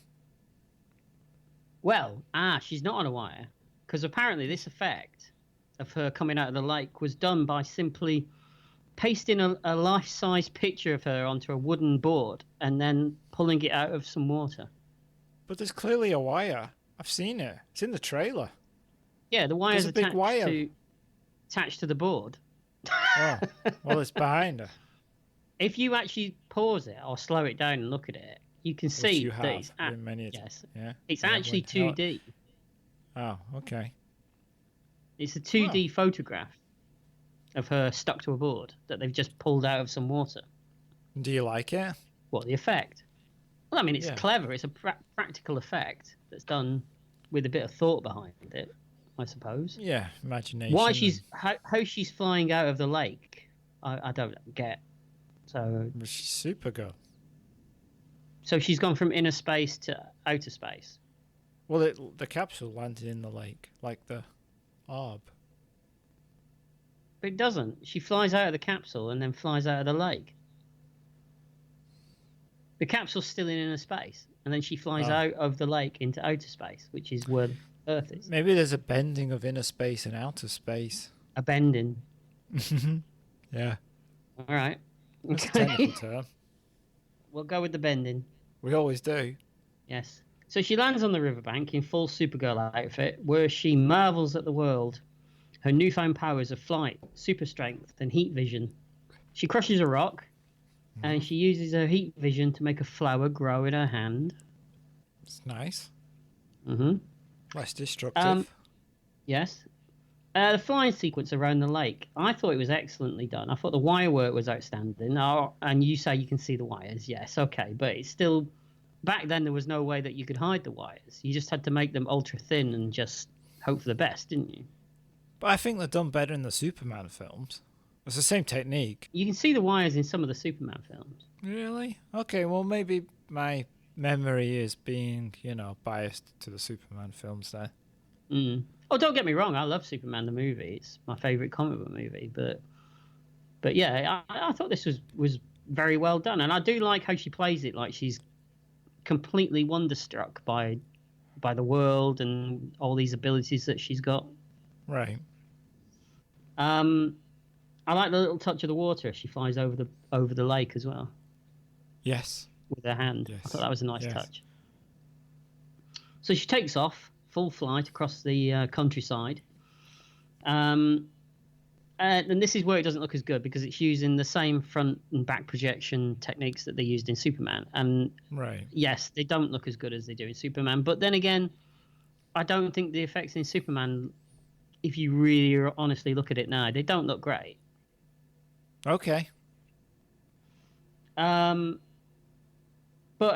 Well, she's not on a wire. Because apparently this effect of her coming out of the lake was done by simply pasting a life-size picture of her onto a wooden board and then pulling it out of some water. But there's clearly a wire. I've seen it. It's in the trailer. Yeah, the wire's There's a big wire. attached to the board. Oh, well, it's behind her. If you actually pause it or slow it down and look at it, you can see you that have it's in many. yes, Yeah. it's Yeah, actually when- 2D. Oh, okay. It's a 2D photograph of her stuck to a board that they've just pulled out of some water. Do you like it? What, the effect? Well, I mean, it's Yeah. clever. It's a practical effect that's done with a bit of thought behind it, I suppose. Yeah, imagination. Why how she's flying out of the lake, I don't get. So She's Supergirl. So she's gone from inner space to outer space. Well, the capsule landed in the lake, like the orb. But it doesn't. She flies out of the capsule and then flies out of the lake. The capsule's still in inner space, and then she flies out of the lake into outer space, which is where Earth is. Maybe there's a bending of inner space and outer space. A bending. Yeah. All right. That's a technical term. We'll go with the bending. We always do. Yes. So she lands on the riverbank in full Supergirl outfit, where she marvels at the world, her newfound powers of flight, super strength, and heat vision. She crushes a rock, and she uses her heat vision to make a flower grow in her hand. It's nice. Mm-hmm. Less destructive. Yes. The flying sequence around the lake, I thought it was excellently done. I thought the wire work was outstanding. And you say you can see the wires. Yes, okay. But it's still... Back then, there was no way that you could hide the wires. You just had to make them ultra thin and just hope for the best, didn't you? But I think they're done better in the Superman films. It's the same technique. You can see the wires in some of the Superman films. Really? Okay, well, maybe my memory is being, biased to the Superman films there. Mm. Oh, don't get me wrong. I love Superman the movie. It's my favourite comic book movie. But yeah, I thought this was very well done. And I do like how she plays it. Like she's completely wonderstruck by the world and all these abilities that she's got. Right. I like the little touch of the water as she flies over the lake as well. Yes. With her hand. Yes. I thought that was a nice Yes. touch. So she takes off, full flight across the countryside. And this is where it doesn't look as good because it's using the same front and back projection techniques that they used in Superman. And Right. yes, they don't look as good as they do in Superman. But then again, I don't think the effects in Superman, if you really honestly look at it now, they don't look great. Okay. But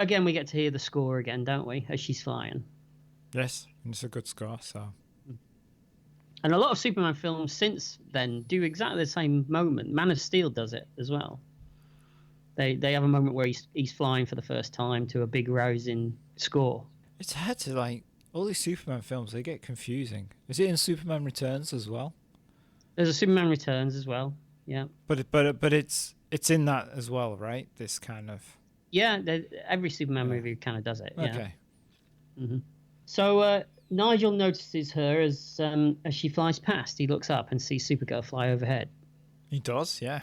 again, we get to hear the score again, don't we, as she's flying. Yes, and it's a good score, so... And a lot of Superman films since then do exactly the same moment. Man of Steel does it as well. They have a moment where he's flying for the first time to a big rousing score. It's hard to, All these Superman films, they get confusing. Is it in Superman Returns as well? There's a Superman Returns as well. Yeah. But it's in that as well, right? This kind of. Yeah, every Superman movie kind of does it. Yeah. Okay. Mm-hmm. So Nigel notices her as she flies past. He looks up and sees Supergirl fly overhead. He does, yeah.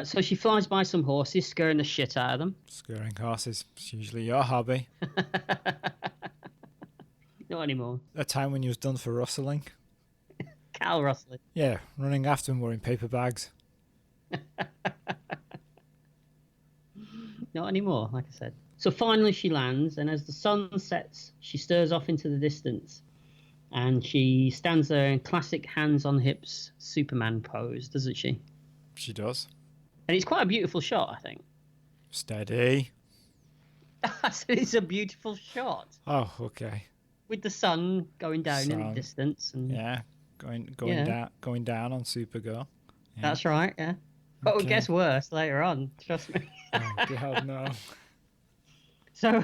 So she flies by some horses, scaring the shit out of them. Scaring horses is usually your hobby. Not anymore. A time when you was done for rustling. Cal rustling. Yeah, running after them wearing paper bags. Not anymore, like I said. So finally she lands, and as the sun sets, she stares off into the distance. And she stands there in classic hands on hips Superman pose, doesn't she? She does. And it's quite a beautiful shot, I think. Steady. It's a beautiful shot. Oh, okay. With the sun going down in the distance. And yeah, going down on Supergirl. Yeah. That's right, yeah. But Okay. it gets worse later on, trust me. Oh, God, no. So,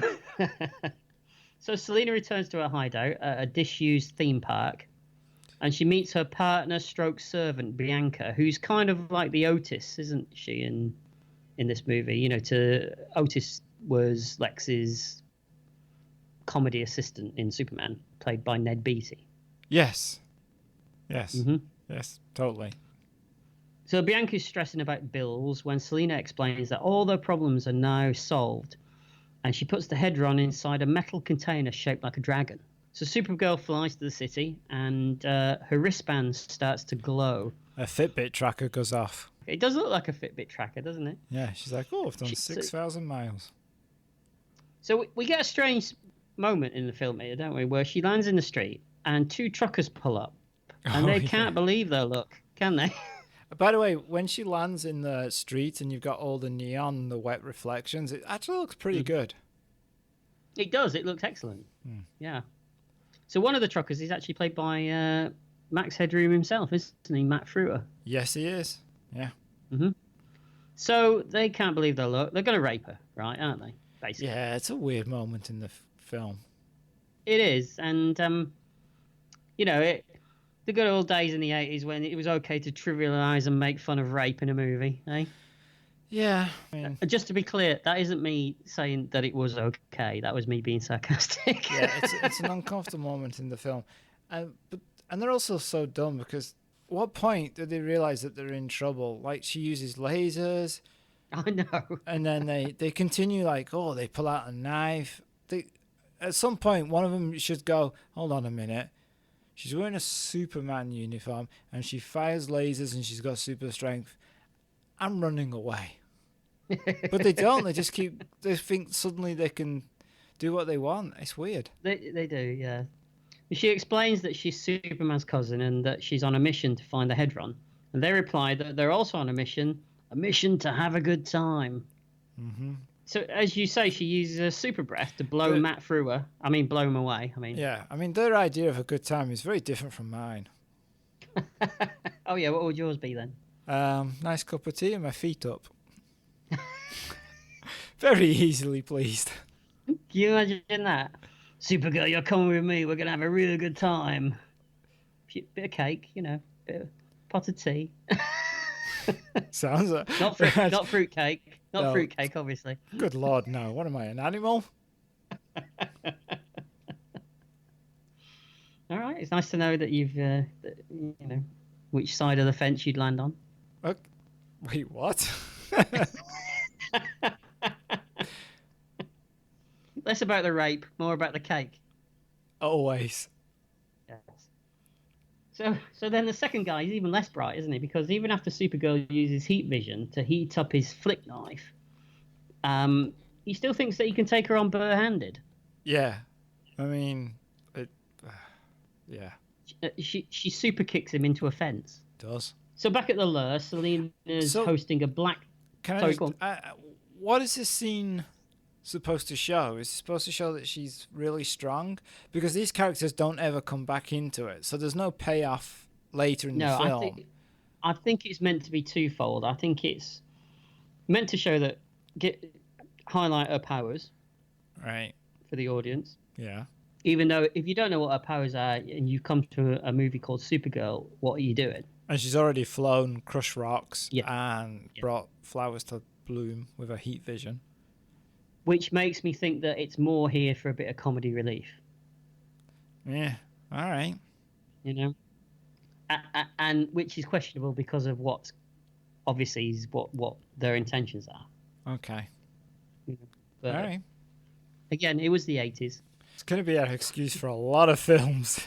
so Selina returns to her hideout at a disused theme park, and she meets her partner stroke servant, Bianca, who's kind of like the Otis, isn't she, in this movie? You know, Otis was Lex's comedy assistant in Superman, played by Ned Beatty. Yes. Yes. Mm-hmm. Yes, totally. So Bianca's stressing about bills when Selina explains that all their problems are now solved, and she puts the Hedron inside a metal container shaped like a dragon. So Supergirl flies to the city, and her wristband starts to glow. A Fitbit tracker goes off. It does look like a Fitbit tracker, doesn't it? Yeah, she's like, oh, I've done 6,000 miles. So we get a strange moment in the film here, don't we, where she lands in the street, and two truckers pull up, and they can't believe their luck, can they? By the way, when she lands in the street and you've got all the neon, the wet reflections, it actually looks pretty good. It does. It looks excellent. Yeah. So one of the truckers is actually played by Max Headroom himself, isn't he? Matt Fruiter. Yes, he is. Yeah. Mm-hmm. So they can't believe their luck. They're going to rape her, right? Aren't they? Basically. Yeah, it's a weird moment in the film. It is, and you know, the good old days in the 80s when it was okay to trivialize and make fun of rape in a movie, eh? Yeah. I mean, just to be clear, that isn't me saying that it was okay. That was me being sarcastic. Yeah, it's an uncomfortable moment in the film, and they're also so dumb because at what point do they realize that they're in trouble? Like she uses lasers. I know. And then they continue like, oh, they pull out a knife. At some point, one of them should go, hold on a minute. She's wearing a Superman uniform and she fires lasers and she's got super strength. I'm running away. But they don't. They just keep. They think suddenly they can do what they want. It's weird. They do, yeah. She explains that she's Superman's cousin and that she's on a mission to find the Hedron. And they reply that they're also on a mission to have a good time. Mm-hmm. So, as you say, she uses a super breath to blow Matt through her. I mean, blow him away. Yeah, I mean, their idea of a good time is very different from mine. Oh, yeah, what would yours be then? Nice cup of tea and my feet up. Very easily pleased. Can you imagine that? Supergirl, you're coming with me. We're going to have a really good time. Bit of cake, you know, bit of pot of tea. Sounds like... Not fruit cake. Not No. fruit cake, obviously. Good Lord, no. What am I, an animal? All right. It's nice to know that you've, you know, which side of the fence you'd land on. Wait, what? Less about the rape, more about the cake. Always. Yes. So then the second guy is even less bright, isn't he? Because even after Supergirl uses heat vision to heat up his flick knife, he still thinks that he can take her on bare-handed. Yeah. I mean, yeah. She super kicks him into a fence. Does. So back at the lure, Selena's hosting a black... Go on. What is this scene supposed to show? Is it supposed to show that she's really strong? Because these characters don't ever come back into it, so there's no payoff later in the film. I think it's meant to be twofold. I think it's meant to show highlight her powers, right, for the audience. Yeah. Even though if you don't know what her powers are and you've come to a movie called Supergirl, what are you doing? And she's already flown, crushed rocks, Yeah. and brought flowers to bloom with her heat vision. Which makes me think that it's more here for a bit of comedy relief. Yeah, all right. You know? And which is questionable because of what obviously is what their intentions are. Okay. But all right. again, it was the 80s. It's going to be an excuse for a lot of films.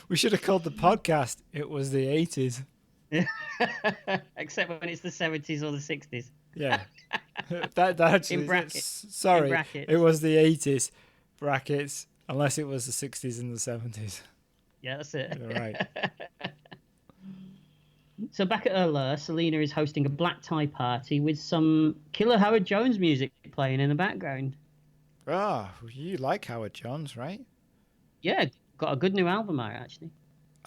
We should have called the podcast "It Was the 80s." Except when it's the 70s or the 60s. Yeah. that actually In brackets. Sorry, In brackets. it was the 80s brackets, unless it was the 60s and the 70s. Yeah, that's it. You're right. So back at her lair, Selena is hosting a black tie party with some Killer Howard Jones music playing in the background. Oh, you like Howard Jones, right? Yeah, got a good new album out, actually.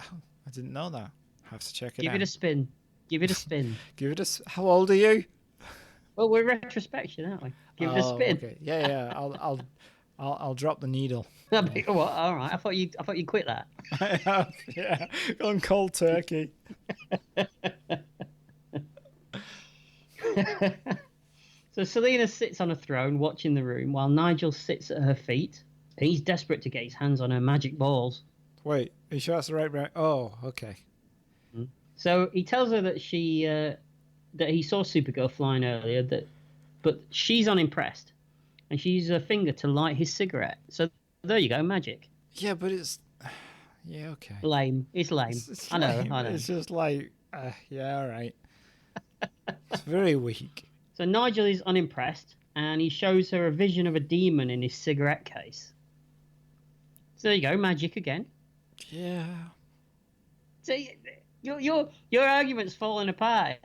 Oh, I didn't know that. Have to check it Give out. it a spin. Give it a spin. Give it a. How old are you? Well, we're retrospection, aren't we? Give it a spin. Okay. Yeah. I'll drop the needle. What? All right. I thought you quit that. I have. Yeah. Gone cold turkey. So Selena sits on a throne watching the room while Nigel sits at her feet. He's desperate to get his hands on her magic balls. Wait, are you sure that's the right? Oh, okay. So he tells her that that he saw Supergirl flying earlier, but she's unimpressed, and she uses her finger to light his cigarette. So there you go, magic. Yeah, but it's okay. Lame. It's lame. It's I know. lame. I know. It's just like yeah, all right. It's very weak. So Nigel is unimpressed, and he shows her a vision of a demon in his cigarette case. So there you go, magic again. Yeah. So your argument's falling apart.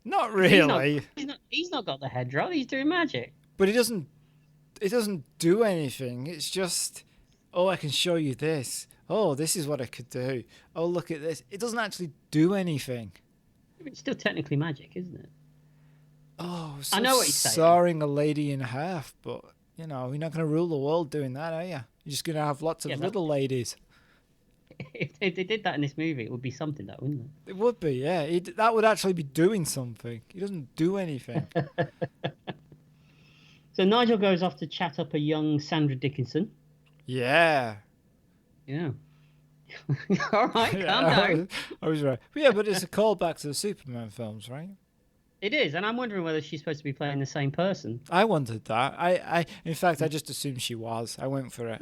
Not really. He's not got the head right. He's doing magic. But it doesn't do anything. It's just, oh, I can show you this. Oh, this is what I could do. Oh, look at this. It doesn't actually do anything. It's still technically magic, isn't it? Oh, so I know what he's saying. sawing a lady in half, but you're not going to rule the world doing that, are you? You're just going to have lots of little ladies. If they did that in this movie, it would be something, though, wouldn't it? It would be, yeah. That would actually be doing something. He doesn't do anything. So Nigel goes off to chat up a young Sandra Dickinson. Yeah. Yeah. All right, calm down. I was right. But yeah, but it's a callback to the Superman films, right? It is, and I'm wondering whether she's supposed to be playing the same person. I wondered that. In fact, I just assumed she was. I went for it.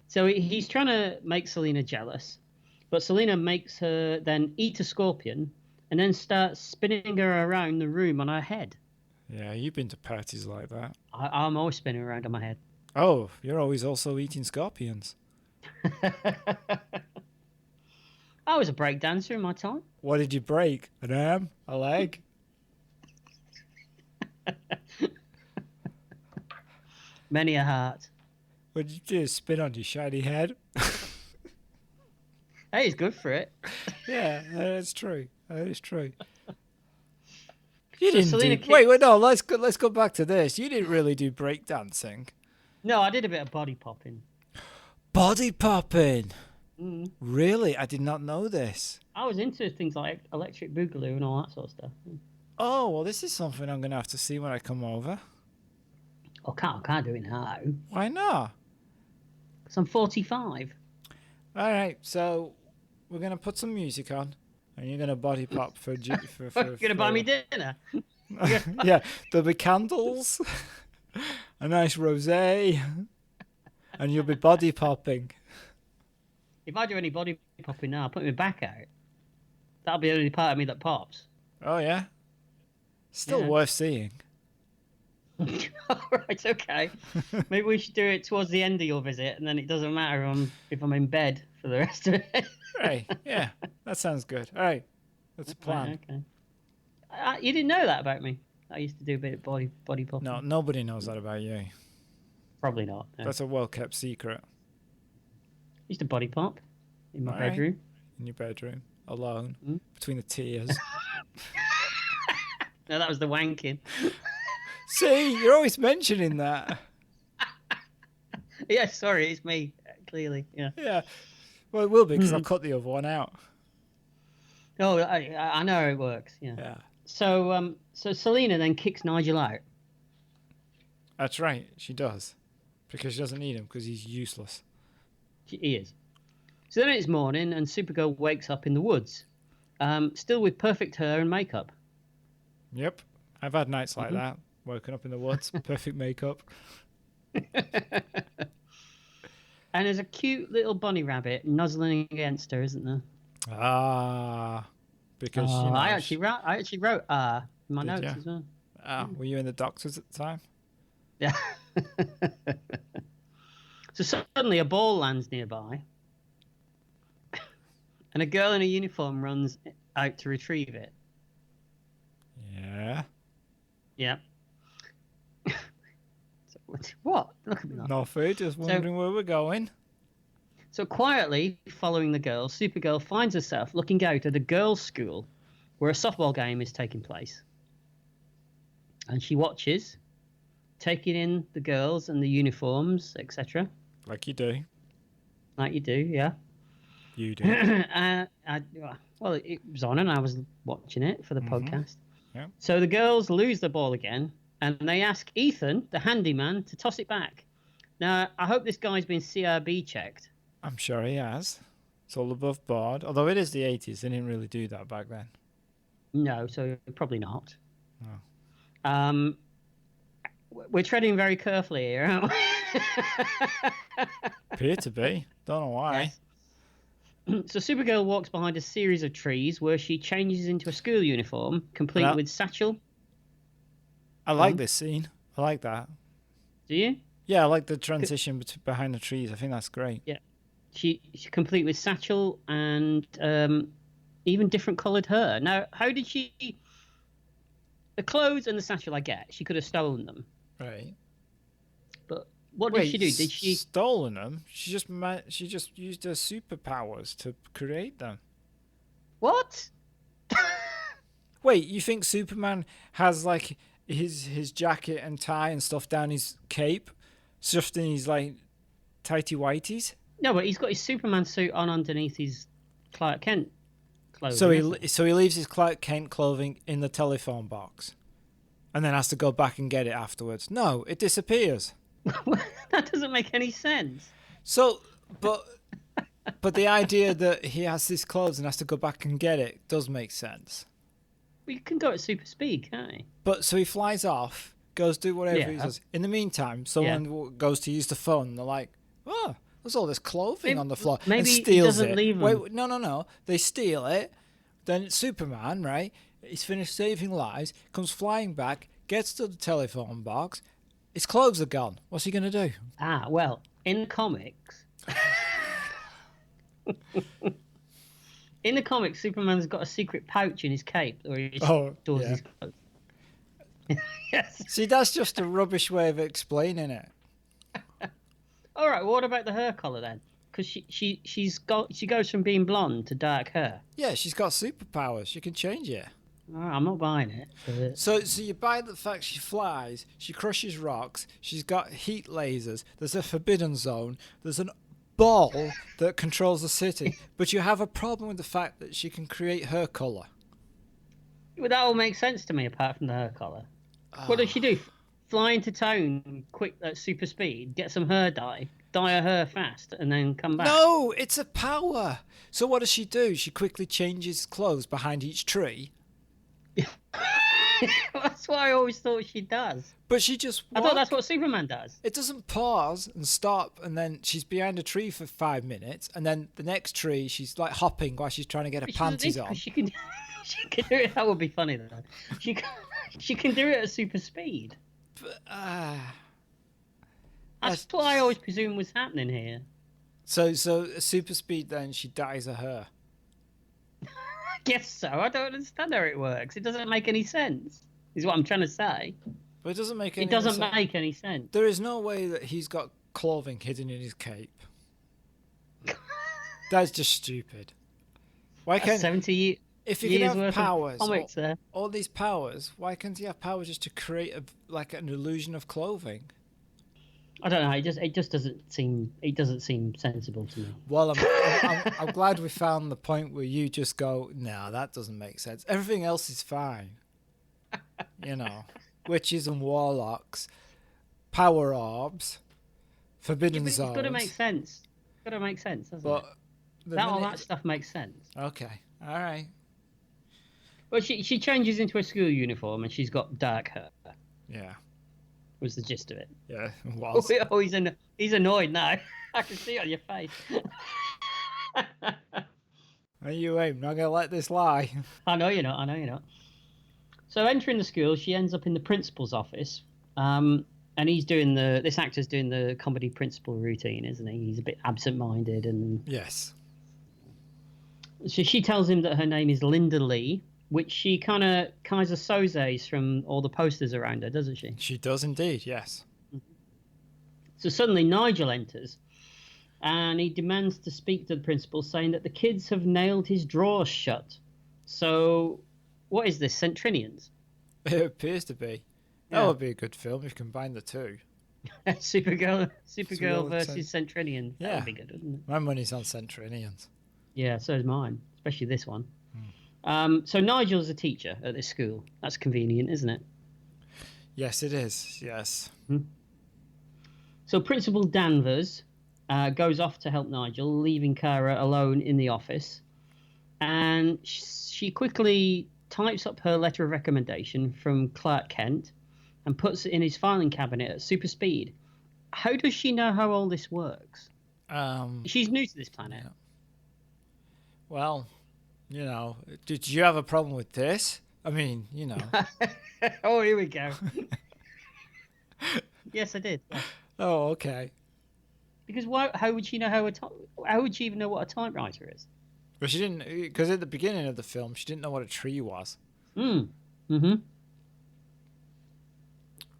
So he's trying to make Selena jealous, but Selena makes her then eat a scorpion and then starts spinning her around the room on her head. Yeah, you've been to parties like that. I'm always spinning around on my head. Oh, you're always also eating scorpions. I was a break dancer in my time. What did you break? An arm? A leg? Many a heart. What did you do? Spin on your shiny head? Hey, it's good for it. Yeah, that's true. That is true. You didn't Selena do... Wait, no, let's go back to this. You didn't really do breakdancing. No, I did a bit of body popping. Body popping? Mm. Really? I did not know this. I was into things like electric boogaloo and all that sort of stuff. Oh, well, this is something I'm going to have to see when I come over. I can't do it now. Why not? Because I'm 45. All right, so we're going to put some music on, and you're going to body pop for... You're going to buy me dinner? Yeah, there'll be candles, a nice rosé, and you'll be body popping. If I do any body popping now, I'll put my back out. That'll be the only part of me that pops. Oh, yeah? Still worth seeing. All right, okay. Maybe we should do it towards the end of your visit, and then it doesn't matter if I'm in bed for the rest of it. Right, yeah, that sounds good. All right, that's a plan. Right, okay. You didn't know that about me. I used to do a bit of body popping. No, nobody knows that about you. Probably not. No. That's a well-kept secret. Used to body pop in my bedroom. Right. In your bedroom, alone, between the tears. No, that was the wanking. See, you're always mentioning that. Yeah, sorry, it's me. Clearly, yeah. Yeah. Well, it will be because I'll cut the other one out. Oh, I know how it works. Yeah. Yeah. So Selena then kicks Nigel out. That's right. She does. Because she doesn't need him because he's useless. He is. So then it's morning, and Supergirl wakes up in the woods, still with perfect hair and makeup. Yep. I've had nights like that. Woken up in the woods, perfect makeup. And there's a cute little bunny rabbit nuzzling against her, isn't there? Ah. Because, you know... I actually wrote in my Did notes ya? as well. Ah, were you in the doctors at the time? Yeah. So suddenly a ball lands nearby, and a girl in a uniform runs out to retrieve it. Yeah. Yeah. What? Look at me. Like. Nothing, just wondering where we're going. So quietly, following the girl, Supergirl finds herself looking out at a girls' school where a softball game is taking place. And she watches, taking in the girls and the uniforms, etc. Like you do. Like you do, yeah. You do. Well, it was on and I was watching it for the podcast. Yeah. So the girls lose the ball again, and they ask Ethan, the handyman, to toss it back. Now, I hope this guy's been CRB checked. I'm sure he has. It's all above board. Although it is the 80s, they didn't really do that back then. No, so probably not. No. We're treading very carefully here, aren't we? Appear to be. Don't know why. So Supergirl walks behind a series of trees where she changes into a school uniform, complete with satchel. I like this scene. I like that. Do you? Yeah, I like the transition behind the trees. I think that's great. Yeah. She's complete with satchel and even different coloured hair. Now, how did she... The clothes and the satchel I get. She could have stolen them. Right. But what did she do? Did she... stolen them? She just used her superpowers to create them. What? Wait, you think Superman has like his jacket and tie and stuff down his cape, stuffed in his like tighty whities? No, but he's got his Superman suit on underneath his Clark Kent clothing. So he leaves his Clark Kent clothing in the telephone box, and then has to go back and get it afterwards. No, it disappears. That doesn't make any sense. So, but the idea that he has his clothes and has to go back and get it does make sense. Well, you can go at super speed, can't you? But so he flies off, goes do whatever he does. In the meantime, someone goes to use the phone. And they're like, "Oh, there's all this clothing on the floor." Maybe and he steals doesn't it. leave them. Wait, no. They steal it. Then it's Superman, right? He's finished saving lives. Comes flying back, gets to the telephone box. His clothes are gone. What's he gonna do? Well, in the comics. In the comics, Superman's got a secret pouch in his cape where he stores his clothes. Yes. See, that's just a rubbish way of explaining it. All right. Well, what about the hair color then? Because she goes from being blonde to dark hair. Yeah, she's got superpowers. She can change it. I'm not buying it. So you buy the fact she flies, she crushes rocks, she's got heat lasers, there's a forbidden zone, there's an ball that controls the city, but you have a problem with the fact that she can create her colour. Well, that all makes sense to me, apart from the hair colour. What does she do? Fly into town quick at super speed, get some hair dye her hair fast, and then come back? No, it's a power. So what does she do? She quickly changes clothes behind each tree. That's what I always thought she does. But she just I thought that's what Superman does. It doesn't pause and stop, and then she's behind a tree for 5 minutes, and then the next tree she's like hopping while she's trying to get her panties on. She can do it. That would be funny though. She can do it at super speed. But, that's what I always presumed was happening here. So at super speed, then she dyes her hair. Guess so. I don't understand how it works. It doesn't make any sense. Is what I'm trying to say. But it doesn't make any. It doesn't sense. make any sense. There is no way that he's got clothing hidden in his cape. That's just stupid. Why can't 70 if you years can have worth powers, of comics there. all these powers? Why can't he have powers just to create an illusion of clothing? I don't know. It just doesn't seem sensible to me. Well, I'm glad we found the point where you just go, no, that doesn't make sense. Everything else is fine. You know, witches and warlocks, power orbs, forbidden zones. It's got to make sense. Got to make sense, doesn't it? All that stuff makes sense. Okay, all right. Well, she changes into a school uniform and she's got dark hair. Yeah. Was the gist of it. Yeah, it was. Oh, he's annoyed now. I can see it on your face. Are you not going to let this lie? I know you're not. So entering the school, she ends up in the principal's office. And this actor's doing the comedy principal routine, isn't he? He's a bit absent-minded and... Yes. So she tells him that her name is Linda Lee, which she kind of Kaiser Soze's from all the posters around her, doesn't she? She does indeed, yes. So suddenly Nigel enters, and he demands to speak to the principal, saying that the kids have nailed his drawers shut. So, what is this, Centrinians? It appears to be. That would be a good film if you combine the two. Supergirl versus Centrinians. Yeah. That would be good, wouldn't it? My money's on Centrinians. Yeah, so is mine, especially this one. So Nigel's a teacher at this school. That's convenient, isn't it? Yes, it is. Yes. So Principal Danvers goes off to help Nigel, leaving Kara alone in the office. And she quickly types up her letter of recommendation from Clark Kent and puts it in his filing cabinet at super speed. How does she know how all this works? She's new to this planet. Yeah. Well... You know, did you have a problem with this? I mean, you know. Oh, here we go. Yes, I did. Yeah. Oh, okay. Because how would she know how would she even know what a typewriter is? Well, she didn't, because at the beginning of the film, she didn't know what a tree was. Mm-hmm.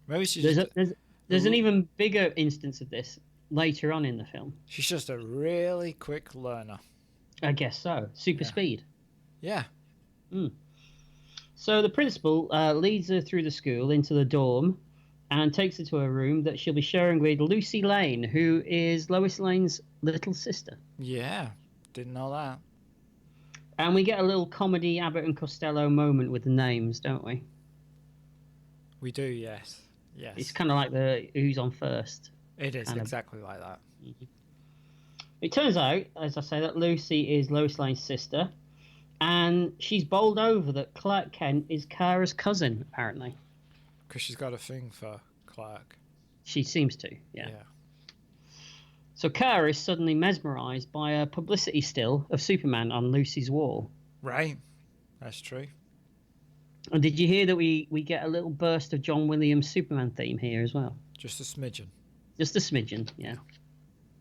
Maybe she's there's an even bigger instance of this later on in the film. She's just a really quick learner. I guess so. Super speed. Yeah. So the principal leads her through the school into the dorm and takes her to a room that she'll be sharing with Lucy Lane, who is Lois Lane's little sister. Yeah, didn't know that. And we get a little comedy Abbott and Costello moment with the names, don't we? We do, yes. Yes. It's kind of like the Who's on First. It is exactly like that. It turns out, as I say, that Lucy is Lois Lane's sister, and she's bowled over that Clark Kent is Kara's cousin, apparently. Because she's got a thing for Clark. She seems to, yeah. So Kara is suddenly mesmerised by a publicity still of Superman on Lucy's wall. Right. That's true. And did you hear that we get a little burst of John Williams' Superman theme here as well? Just a smidgen. Just a smidgen, yeah.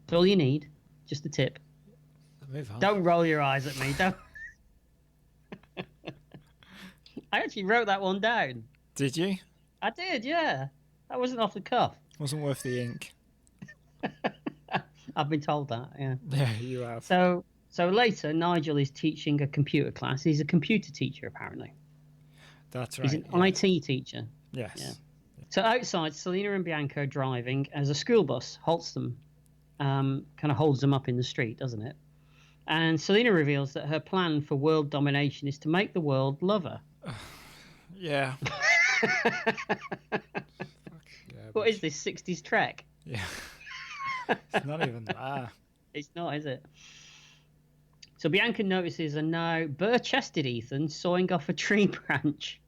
That's all you need. Just a tip. Move on. Don't roll your eyes at me. Don't. I actually wrote that one down. Did you? I did, yeah. That wasn't off the cuff. Wasn't worth the ink. I've been told that, yeah. Yeah, you have. So later, Nigel is teaching a computer class. He's a computer teacher, apparently. That's right. He's an IT teacher. Yes. Yeah. So outside, Selena and Bianca are driving as a school bus halts them, kind of holds them up in the street, doesn't it? And Selena reveals that her plan for world domination is to make the world love her. Yeah. What is this, 60s Trek? Yeah. It's not even that. It's not, is it? So Bianca notices a now bare-chested Ethan sawing off a tree branch.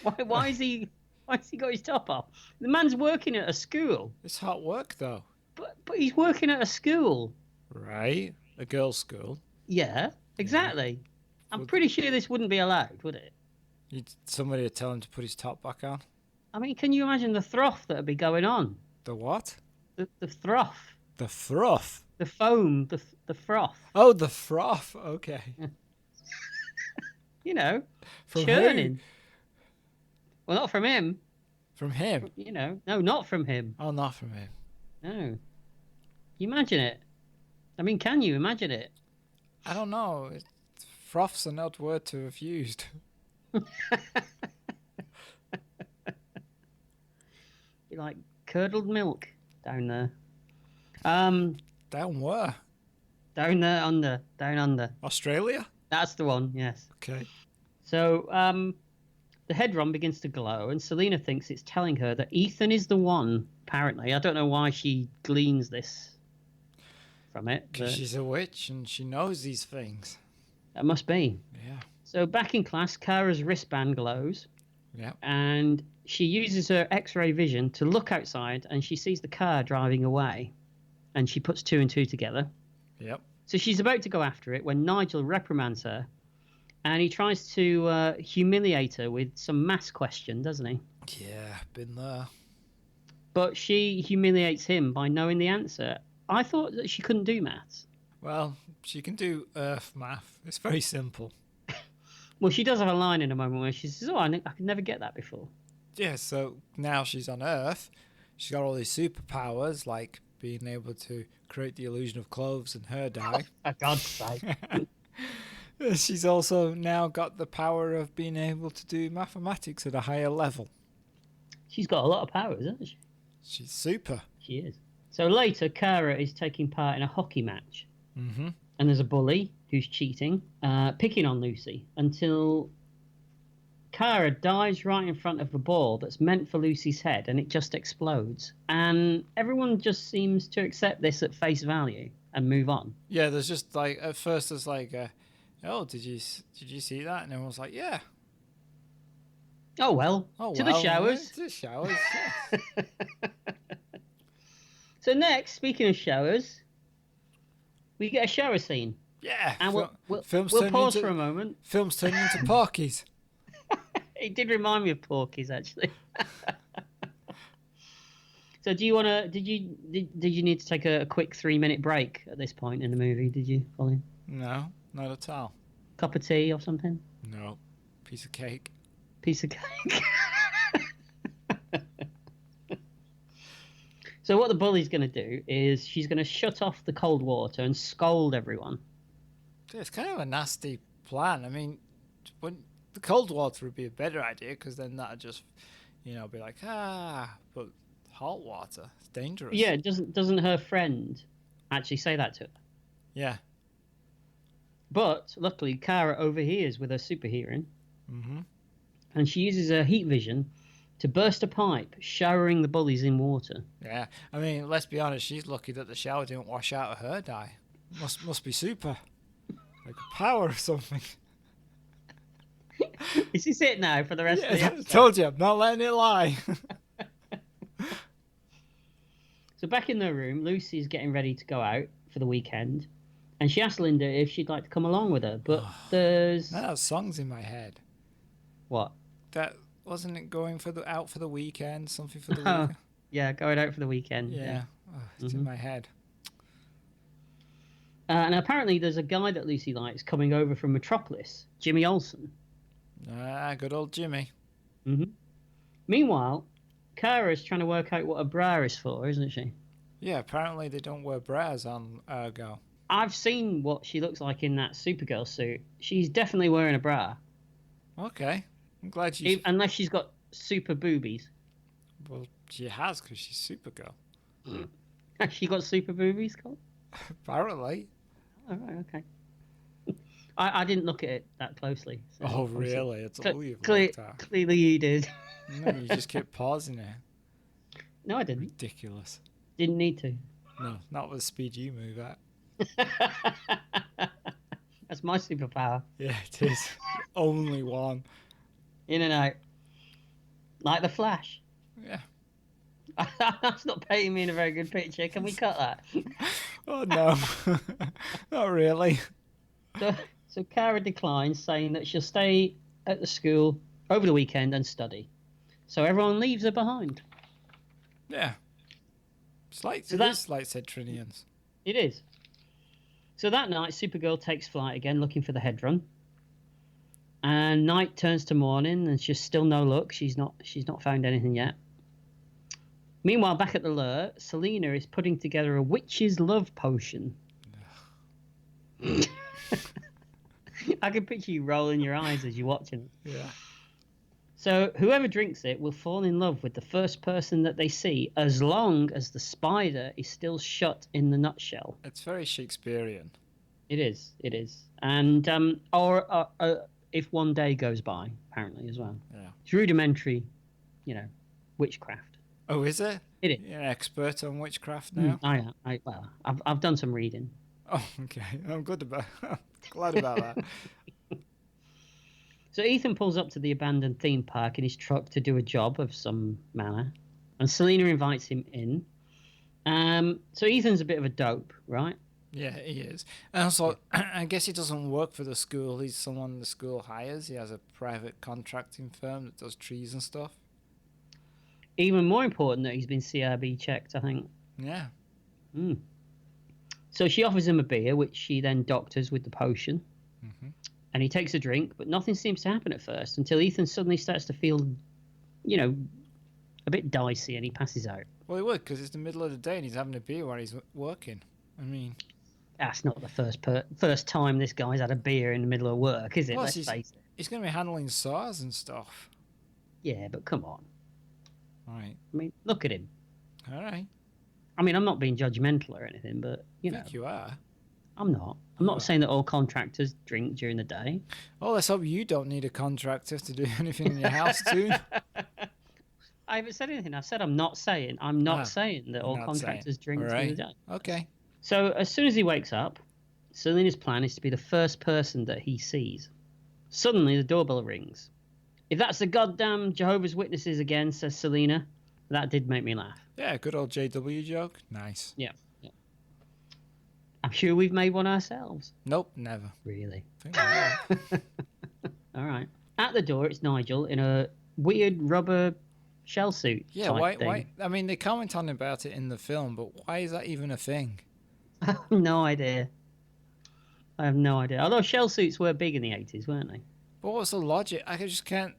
Why is he got his top off? The man's working at a school. It's hot work, though. But he's working at a school. Right. A girls' school. Yeah, exactly. I'm pretty sure this wouldn't be allowed, would it? Somebody would tell him to put his top back on. I mean, can you imagine the froth that would be going on? The what? The froth. The froth? The foam, the froth. Oh, the froth. Okay. You know, from churning. Who? Well, not from him. From him? You know, no, not from him. Oh, not from him. No. Can you imagine it? I mean, can you imagine it? I don't know. Froth's an odd word to have used. Be like curdled milk. down there. Down where? Down there, down under. Australia? That's the one, yes. Okay. So, the Hedron begins to glow, and Selena thinks it's telling her that Ethan is the one, apparently. I don't know why she gleans this from it. Because she's a witch and she knows these things. That must be. Yeah. So, back in class, Kara's wristband glows. Yeah. And she uses her X-ray vision to look outside, and she sees the car driving away. And she puts 2 and 2 together. Yep. So she's about to go after it when Nigel reprimands her, and he tries to humiliate her with some maths question, doesn't he? Yeah, been there. But she humiliates him by knowing the answer. I thought that she couldn't do maths. Well, she can do Earth math. It's very simple. Well, she does have a line in a moment where she says, I could never get that before. Yeah, so now she's on Earth. She's got all these superpowers, like being able to create the illusion of clothes and hair dye. For God's sake. She's also now got the power of being able to do mathematics at a higher level. She's got a lot of powers, hasn't she? She's super. She is. So later, Kara is taking part in a hockey match. Mm-hmm. And there's a bully who's cheating, picking on Lucy, until Kara dives right in front of the ball that's meant for Lucy's head, and it just explodes. And everyone just seems to accept this at face value and move on. Yeah, there's just like, at first there's like, oh, did you see that? And everyone's like, yeah. Oh, well. To the showers. To the showers, yeah. So next, speaking of showers, we get a shower scene. Yeah. And we'll turning pause into, for a moment. Film's turning into Porky's. It did remind me of Porky's, actually. So do you want to... Did you need to take a quick 3-minute break at this point in the movie? Did you, Colin? No, not at all. Cup of tea or something? No. Piece of cake. Piece of cake. So what the bully's going to do is she's going to shut off the cold water and scold everyone. It's kind of a nasty plan. I mean, when the cold water would be a better idea, because then that'd just, be like, but hot water, it's dangerous. Yeah, doesn't her friend actually say that to her? Yeah. But luckily, Kara overhears with her super hearing, Mm-hmm. and she uses her heat vision to burst a pipe, showering the bullies in water. Yeah, I mean, let's be honest, she's lucky that the shower didn't wash out her dye. Must be super. Like a power or something. Is this it now for the rest of the I episode? told you, I'm not letting it lie. So back in their room, Lucy's getting ready to go out for the weekend, and she asks Linda if she'd like to come along with her, but there's... That song's in my head. What? That wasn't it going out for the weekend, something for the weekend? Yeah, going out for the weekend. Yeah. Oh, it's in my head. And apparently there's a guy that Lucy likes coming over from Metropolis, Jimmy Olsen. Good old Jimmy. Mm-hmm. Meanwhile, Kara's trying to work out what a bra is for, isn't she? Yeah, apparently they don't wear bras on Ergo. I've seen what she looks like in that Supergirl suit. She's definitely wearing a bra. Okay. I'm glad she's... Unless she's got super boobies. Well, she has, because she's Supergirl. Has she got super boobies, Colin? Apparently. All right, okay. I didn't look at it that closely. So Oh, really? It's all you've looked at. Clearly you did. No, you just kept pausing it. No, I didn't. Ridiculous. Didn't need to. No, not with the speed you move at. That's my superpower. Yeah, it is. Only one. In and out. Like the Flash. Yeah. That's not painting me in a very good picture. Can we cut that? Oh, no. Not really. So Kara declines, saying that she'll stay at the school over the weekend and study. So everyone leaves her behind. Yeah. It's like said Trinians. It is. So that night, Supergirl takes flight again, looking for the Hedron. And night turns to morning, and she's still no luck. She's not found anything yet. Meanwhile, back at the Lure, Selena is putting together a witch's love potion. I can picture you rolling your eyes as you're watching it. Yeah. So whoever drinks it will fall in love with the first person that they see, as long as the spider is still shut in the nutshell. It's very Shakespearean. It is. It is. And or if one day goes by, apparently as well. Yeah. It's rudimentary, witchcraft. Oh, is it? It is. You're an expert on witchcraft now. I've done some reading. Oh, okay. I'm glad about that. So Ethan pulls up to the abandoned theme park in his truck to do a job of some manner, and Selena invites him in. So Ethan's a bit of a dope, right? Yeah, he is. And also, I guess he doesn't work for the school. He's someone the school hires. He has a private contracting firm that does trees and stuff. Even more important that he's been CRB checked, I think. Yeah. So she offers him a beer, which she then doctors with the potion. Mm-hmm. And he takes a drink, but nothing seems to happen at first until Ethan suddenly starts to feel, a bit dicey, and he passes out. Well, he would, because it's the middle of the day and he's having a beer while he's working. I mean... That's not the first time this guy's had a beer in the middle of work, is it? Plus, Let's face it. He's going to be handling saws and stuff. Yeah, but come on. All right. I mean, look at him. All right. I mean, I'm not being judgmental or anything, but, I think you are. I'm not. I'm not saying that all contractors drink during the day. Well, let's hope you don't need a contractor to do anything in your house soon. I haven't said anything. I've said I'm not saying that all contractors drink during the day. Okay. So as soon as he wakes up, Selena's plan is to be the first person that he sees. Suddenly, the doorbell rings. If that's the goddamn Jehovah's Witnesses again, says Selena. That did make me laugh. Yeah, good old JW joke. Nice. Yeah. I'm sure we've made one ourselves. Nope, never. Really? I think we have. All right. At the door, it's Nigel in a weird rubber shell suit. Yeah, why? I mean, they comment on about it in the film, but why is that even a thing? I have no idea. Although shell suits were big in the 80s, weren't they? But what's the logic? I just can't...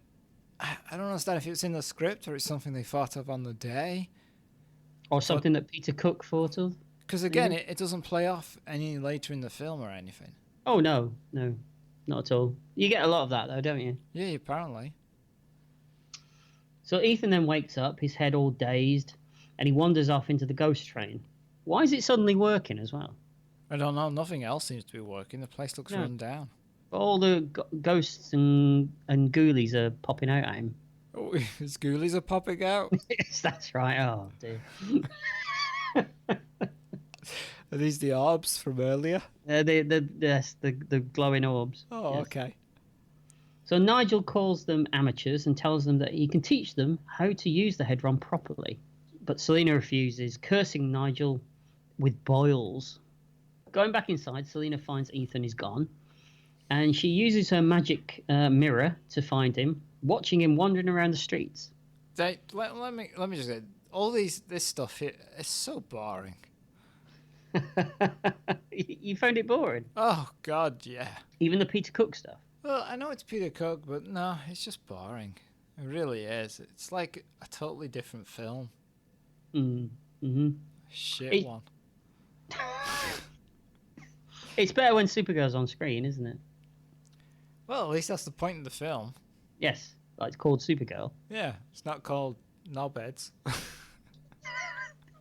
I don't understand if it's in the script or it's something they thought of on the day. Or something that Peter Cook thought of. Because again, it doesn't play off any later in the film or anything. Oh, no, not at all. You get a lot of that, though, don't you? Yeah, apparently. So Ethan then wakes up, his head all dazed, and he wanders off into the ghost train. Why is it suddenly working as well? I don't know. Nothing else seems to be working. The place looks run down. All the ghosts and ghoulies are popping out at him. Oh, his ghoulies are popping out? Yes, that's right. Oh, dear. Are these the orbs from earlier? The glowing orbs. Oh, yes. Okay. So Nigel calls them amateurs and tells them that he can teach them how to use the Hedron properly. But Selena refuses, cursing Nigel with boils. Going back inside, Selena finds Ethan is gone, and she uses her magic mirror to find him, watching him wandering around the streets. Let me just say, all this stuff here is so boring. You found it boring? Oh God, yeah. Even the Peter Cook stuff? Well, I know it's Peter Cook, but no, it's just boring. It really is. It's like a totally different film. Mm-hmm. Shit one. It's better when Supergirl's on screen, isn't it? Well, at least that's the point of the film. Yes, it's called Supergirl. Yeah, it's not called Knobheads.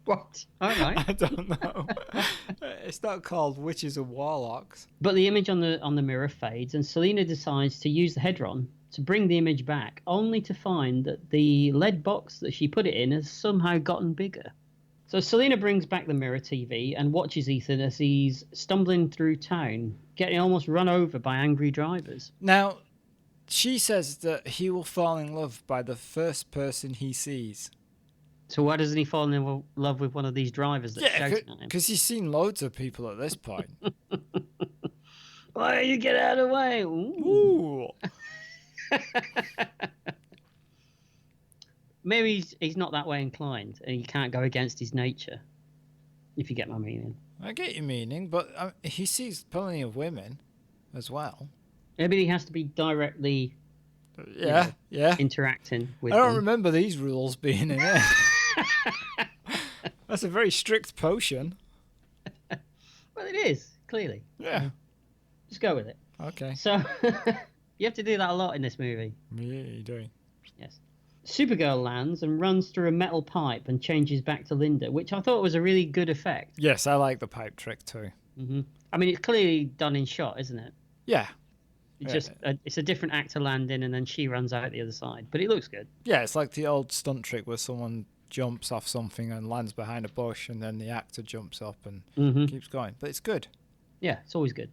What? All right. I don't know. It's not called Witches and Warlocks. But the image on the mirror fades, and Selena decides to use the Hedron to bring the image back, only to find that the lead box that she put it in has somehow gotten bigger. So Selena brings back the mirror TV and watches Ethan as he's stumbling through town, getting almost run over by angry drivers. Now, she says that he will fall in love by the first person he sees. So why doesn't he fall in love with one of these drivers that's shouting at him? Because he's seen loads of people at this point. Why don't you get out of the way? Ooh. Maybe he's not that way inclined, and you can't go against his nature, if you get my meaning. I get your meaning, but he sees plenty of women as well. Maybe he has to be directly interacting with I don't them. remember these rules being in it. That's a very strict potion. Well, it is, clearly. Yeah. Just go with it. Okay. So, you have to do that a lot in this movie. Yeah, you're doing. Yes. Supergirl lands and runs through a metal pipe and changes back to Linda, which I thought was a really good effect. Yes, I like the pipe trick too. I mean, it's clearly done in shot, isn't it? Yeah. It's just it's a different actor landing, and then she runs out the other side. But it looks good. Yeah, it's like the old stunt trick where someone jumps off something and lands behind a bush, and then the actor jumps up and keeps going. But it's good. Yeah, it's always good.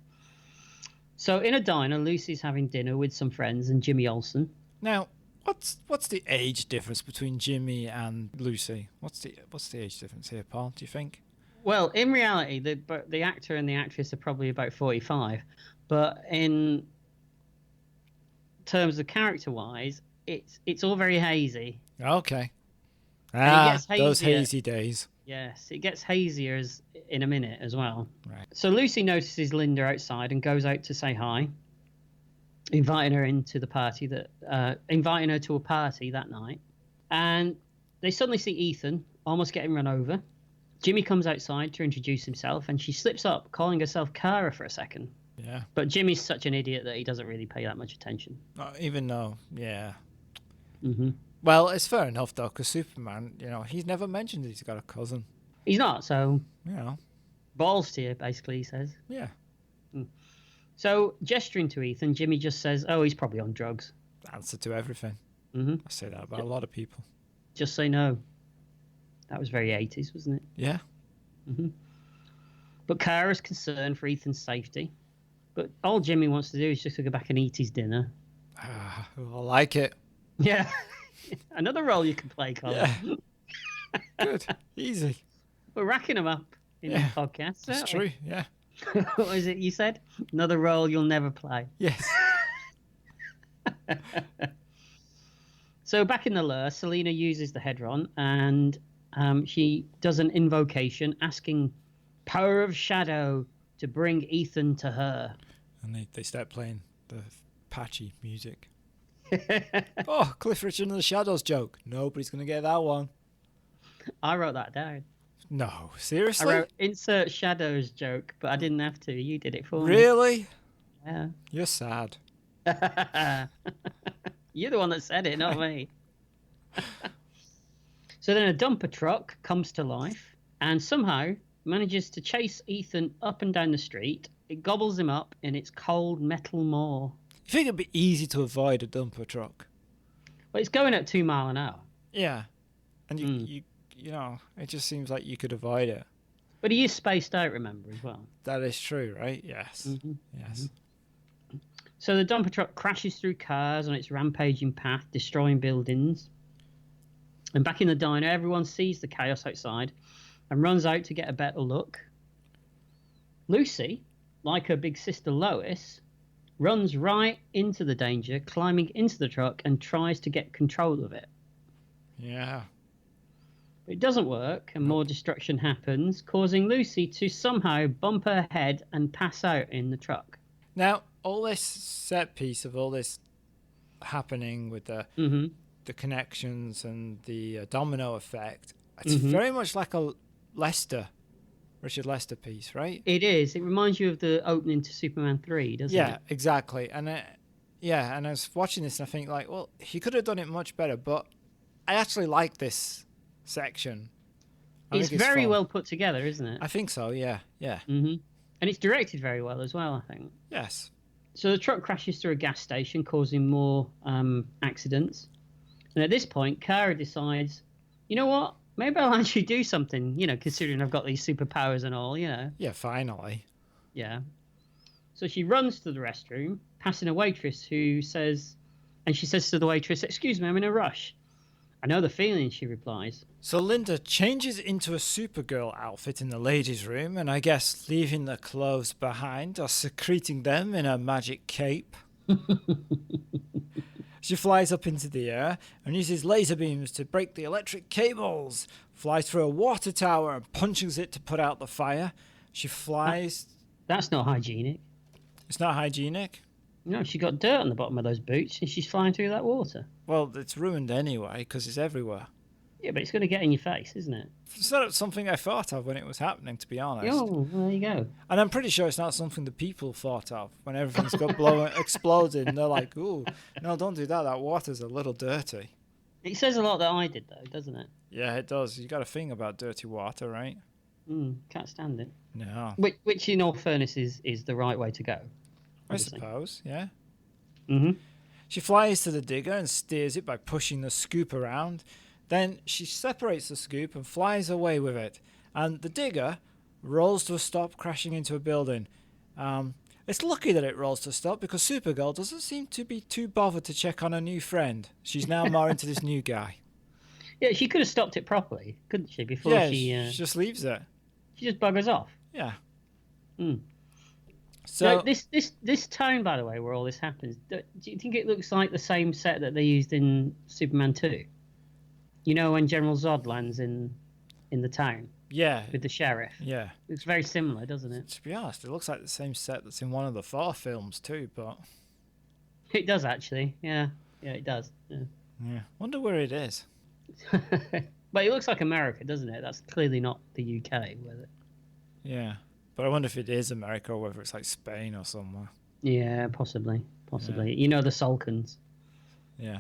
So in a diner, Lucy's having dinner with some friends and Jimmy Olsen. Now, what's the age difference between Jimmy and Lucy? What's the age difference here, Paul? Do you think? Well, in reality, the actor and the actress are probably about 45, but in terms of character-wise, it's all very hazy. Okay. Those Those hazy days. Yes, it gets hazier in a minute as well. Right. So Lucy notices Linda outside and goes out to say hi, inviting her to a party that night. And they suddenly see Ethan almost getting run over. Jimmy comes outside to introduce himself, and she slips up, calling herself Kara for a second. Yeah. But Jimmy's such an idiot that he doesn't really pay that much attention. Even though, yeah. Mm-hmm. Well, it's fair enough, though, because Superman, he's never mentioned he's got a cousin. He's not, so... Balls to you, basically, he says. Yeah. So, gesturing to Ethan, Jimmy just says, oh, he's probably on drugs. Answer to everything. Mm-hmm. I say that about a lot of people. Just say no. That was very 80s, wasn't it? Yeah. Mm-hmm. But Kara's concerned for Ethan's safety. But all Jimmy wants to do is just to go back and eat his dinner. I like it. Yeah. Another role you can play, Colin. Yeah. Good. Easy. We're racking them up in the podcast. That's true, yeah. What was it you said? Another role you'll never play. Yes. So back in the lure, Selena uses the Hedron, and she does an invocation asking Power of Shadow to bring Ethan to her. And they start playing the patchy music. Oh, Cliff Richard and the Shadows joke. Nobody's going to get that one. I wrote that down. No, seriously? I wrote insert Shadows joke, but I didn't have to. You did it for me. Really? Yeah. You're sad. You're the one that said it, not me. So then a dumper truck comes to life and somehow manages to chase Ethan up and down the street. It gobbles him up in its cold metal maw. You think it'd be easy to avoid a dumper truck? Well, it's going at 2 miles an hour. Yeah. And you it just seems like you could avoid it. But he is spaced out, remember, as well. That is true, right? Yes. Mm-hmm. Yes. Mm-hmm. So the dumper truck crashes through cars on its rampaging path, destroying buildings. And back in the diner, everyone sees the chaos outside and runs out to get a better look. Lucy, like her big sister Lois, runs right into the danger, climbing into the truck and tries to get control of it. Yeah. But it doesn't work, and more destruction happens, causing Lucy to somehow bump her head and pass out in the truck. Now, all this set piece of all this happening with the connections and the domino effect, it's very much like a Richard Lester piece, right? It is. It reminds you of the opening to Superman 3, doesn't it? Yeah, exactly. And and I was watching this and I think like, well, he could have done it much better, but I actually like this section. It's very fun. Well put together, isn't it? I think so, yeah. Mm-hmm. And it's directed very well as well, I think. Yes. So the truck crashes through a gas station, causing more accidents. And at this point, Kara decides, you know what? Maybe I'll actually do something, considering I've got these superpowers and all, Yeah, finally. Yeah. So she runs to the restroom, passing a waitress who says to the waitress, "Excuse me, I'm in a rush." "I know the feeling," she replies. So Linda changes into a Supergirl outfit in the ladies' room, and I guess leaving the clothes behind or secreting them in a magic cape. She flies up into the air and uses laser beams to break the electric cables, flies through a water tower and punches it to put out the fire. She flies... That's not hygienic. It's not hygienic? No, she got dirt on the bottom of those boots and she's flying through that water. Well, it's ruined anyway because it's everywhere. Yeah, but it's going to get in your face, isn't it? It's not something I thought of when it was happening, to be honest. Oh, well, there you go. And I'm pretty sure it's not something the people thought of when everything's got exploding. They're like, "Ooh, no, don't do that. That water's a little dirty." It says a lot that I did, though, doesn't it? Yeah, it does. You got a thing about dirty water, right? Can't stand it. No. Which in all fairness, is the right way to go. Obviously. I suppose, yeah. Mm-hmm. She flies to the digger and steers it by pushing the scoop around. Then she separates the scoop and flies away with it. And the digger rolls to a stop, crashing into a building. It's lucky that it rolls to a stop because Supergirl doesn't seem to be too bothered to check on her new friend. She's now more into this new guy. Yeah, she could have stopped it properly, couldn't she? Before she just leaves it. She just buggers off. Yeah. So this town, by the way, where all this happens, do you think it looks like the same set that they used in Superman 2? You know, when General Zod lands in the town? Yeah. With the sheriff? Yeah. It's very similar, doesn't it? To be honest, it looks like the same set that's in one of the Thor films too, but... It does, actually. Yeah. Yeah, it does. Yeah. Wonder where it is. But it looks like America, doesn't it? That's clearly not the UK, was it? Yeah. But I wonder if it is America or whether it's like Spain or somewhere. Yeah, possibly. Possibly. Yeah. You know the Sulcans. Yeah.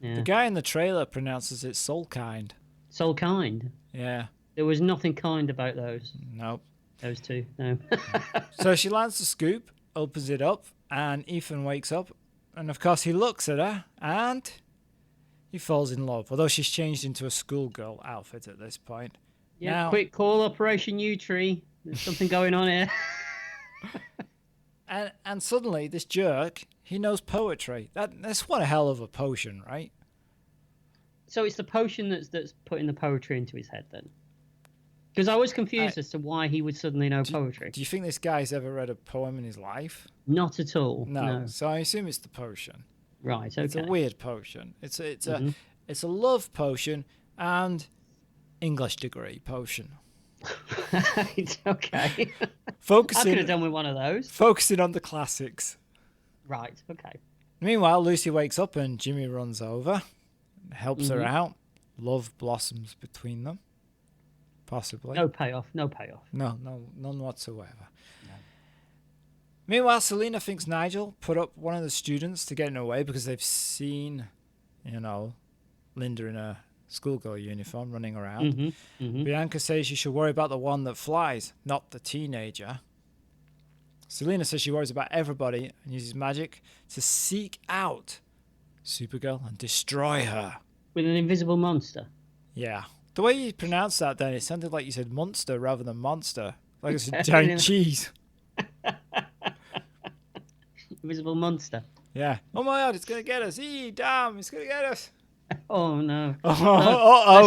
Yeah. The guy in the trailer pronounces it Soulkind. Soulkind? Yeah. There was nothing kind about those. Nope. Those two, no. So she lands the scoop, opens it up, and Ethan wakes up. And of course he looks at her, and he falls in love. Although she's changed into a schoolgirl outfit at this point. Yeah, now, quick call, Operation U-Tree. There's something going on here. and suddenly this jerk, he knows poetry. That's one hell of a potion, right? So it's the potion that's putting the poetry into his head then? Because I was confused as to why he would suddenly know poetry. Do you think this guy's ever read a poem in his life? Not at all. No. So I assume it's the potion. Right. Okay. It's a weird potion. It's a love potion and English degree potion. It's okay. Focusing. I could have done with one of those. Focusing on the classics. Right. Okay. Meanwhile, Lucy wakes up and Jimmy runs over, helps her out. Love blossoms between them. Possibly. No payoff. No payoff. No, none whatsoever. No. Meanwhile, Selena thinks Nigel put up one of the students to get in her way because they've seen, Linda in a schoolgirl uniform running around. Bianca says she should worry about the one that flies, not the teenager. Selena says she worries about everybody and uses magic to seek out Supergirl and destroy her. With an invisible monster? Yeah. The way you pronounced that then, it sounded like you said monster rather than monster. Like it's a giant cheese. Invisible monster. Yeah. Oh my god, it's going to get us. Damn, it's going to get us. Oh no. Uh-oh.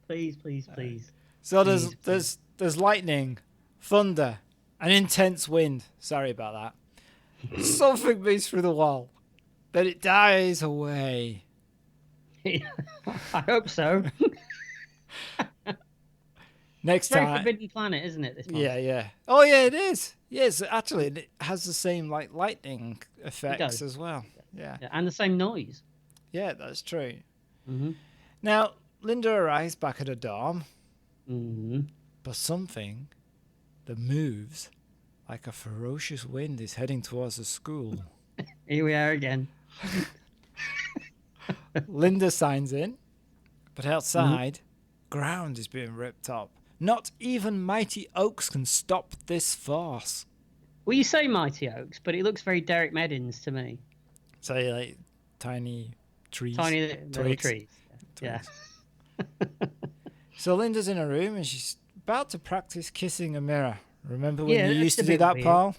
Please. So there's lightning, thunder, an intense wind. Sorry about that. Something moves through the wall. Then it dies away. I hope so. Next Very time. Forbidden Planet, isn't it? This month? Yeah. Oh yeah, it is. Yes, actually, it has the same like lightning effects as well. Yeah, and the same noise. Yeah, that's true. Now Linda arrives back at her dorm, but something that moves like a ferocious wind is heading towards the school. Here we are again. Linda signs in, but outside, ground is being ripped up. Not even mighty oaks can stop this force. Well, you say mighty oaks, but it looks very Derek Meddins to me. So like tiny trees. Tiny little trees. Yeah. So Linda's in her room and she's about to practice kissing a mirror. Remember when you used to a do bit that, weird. Paul?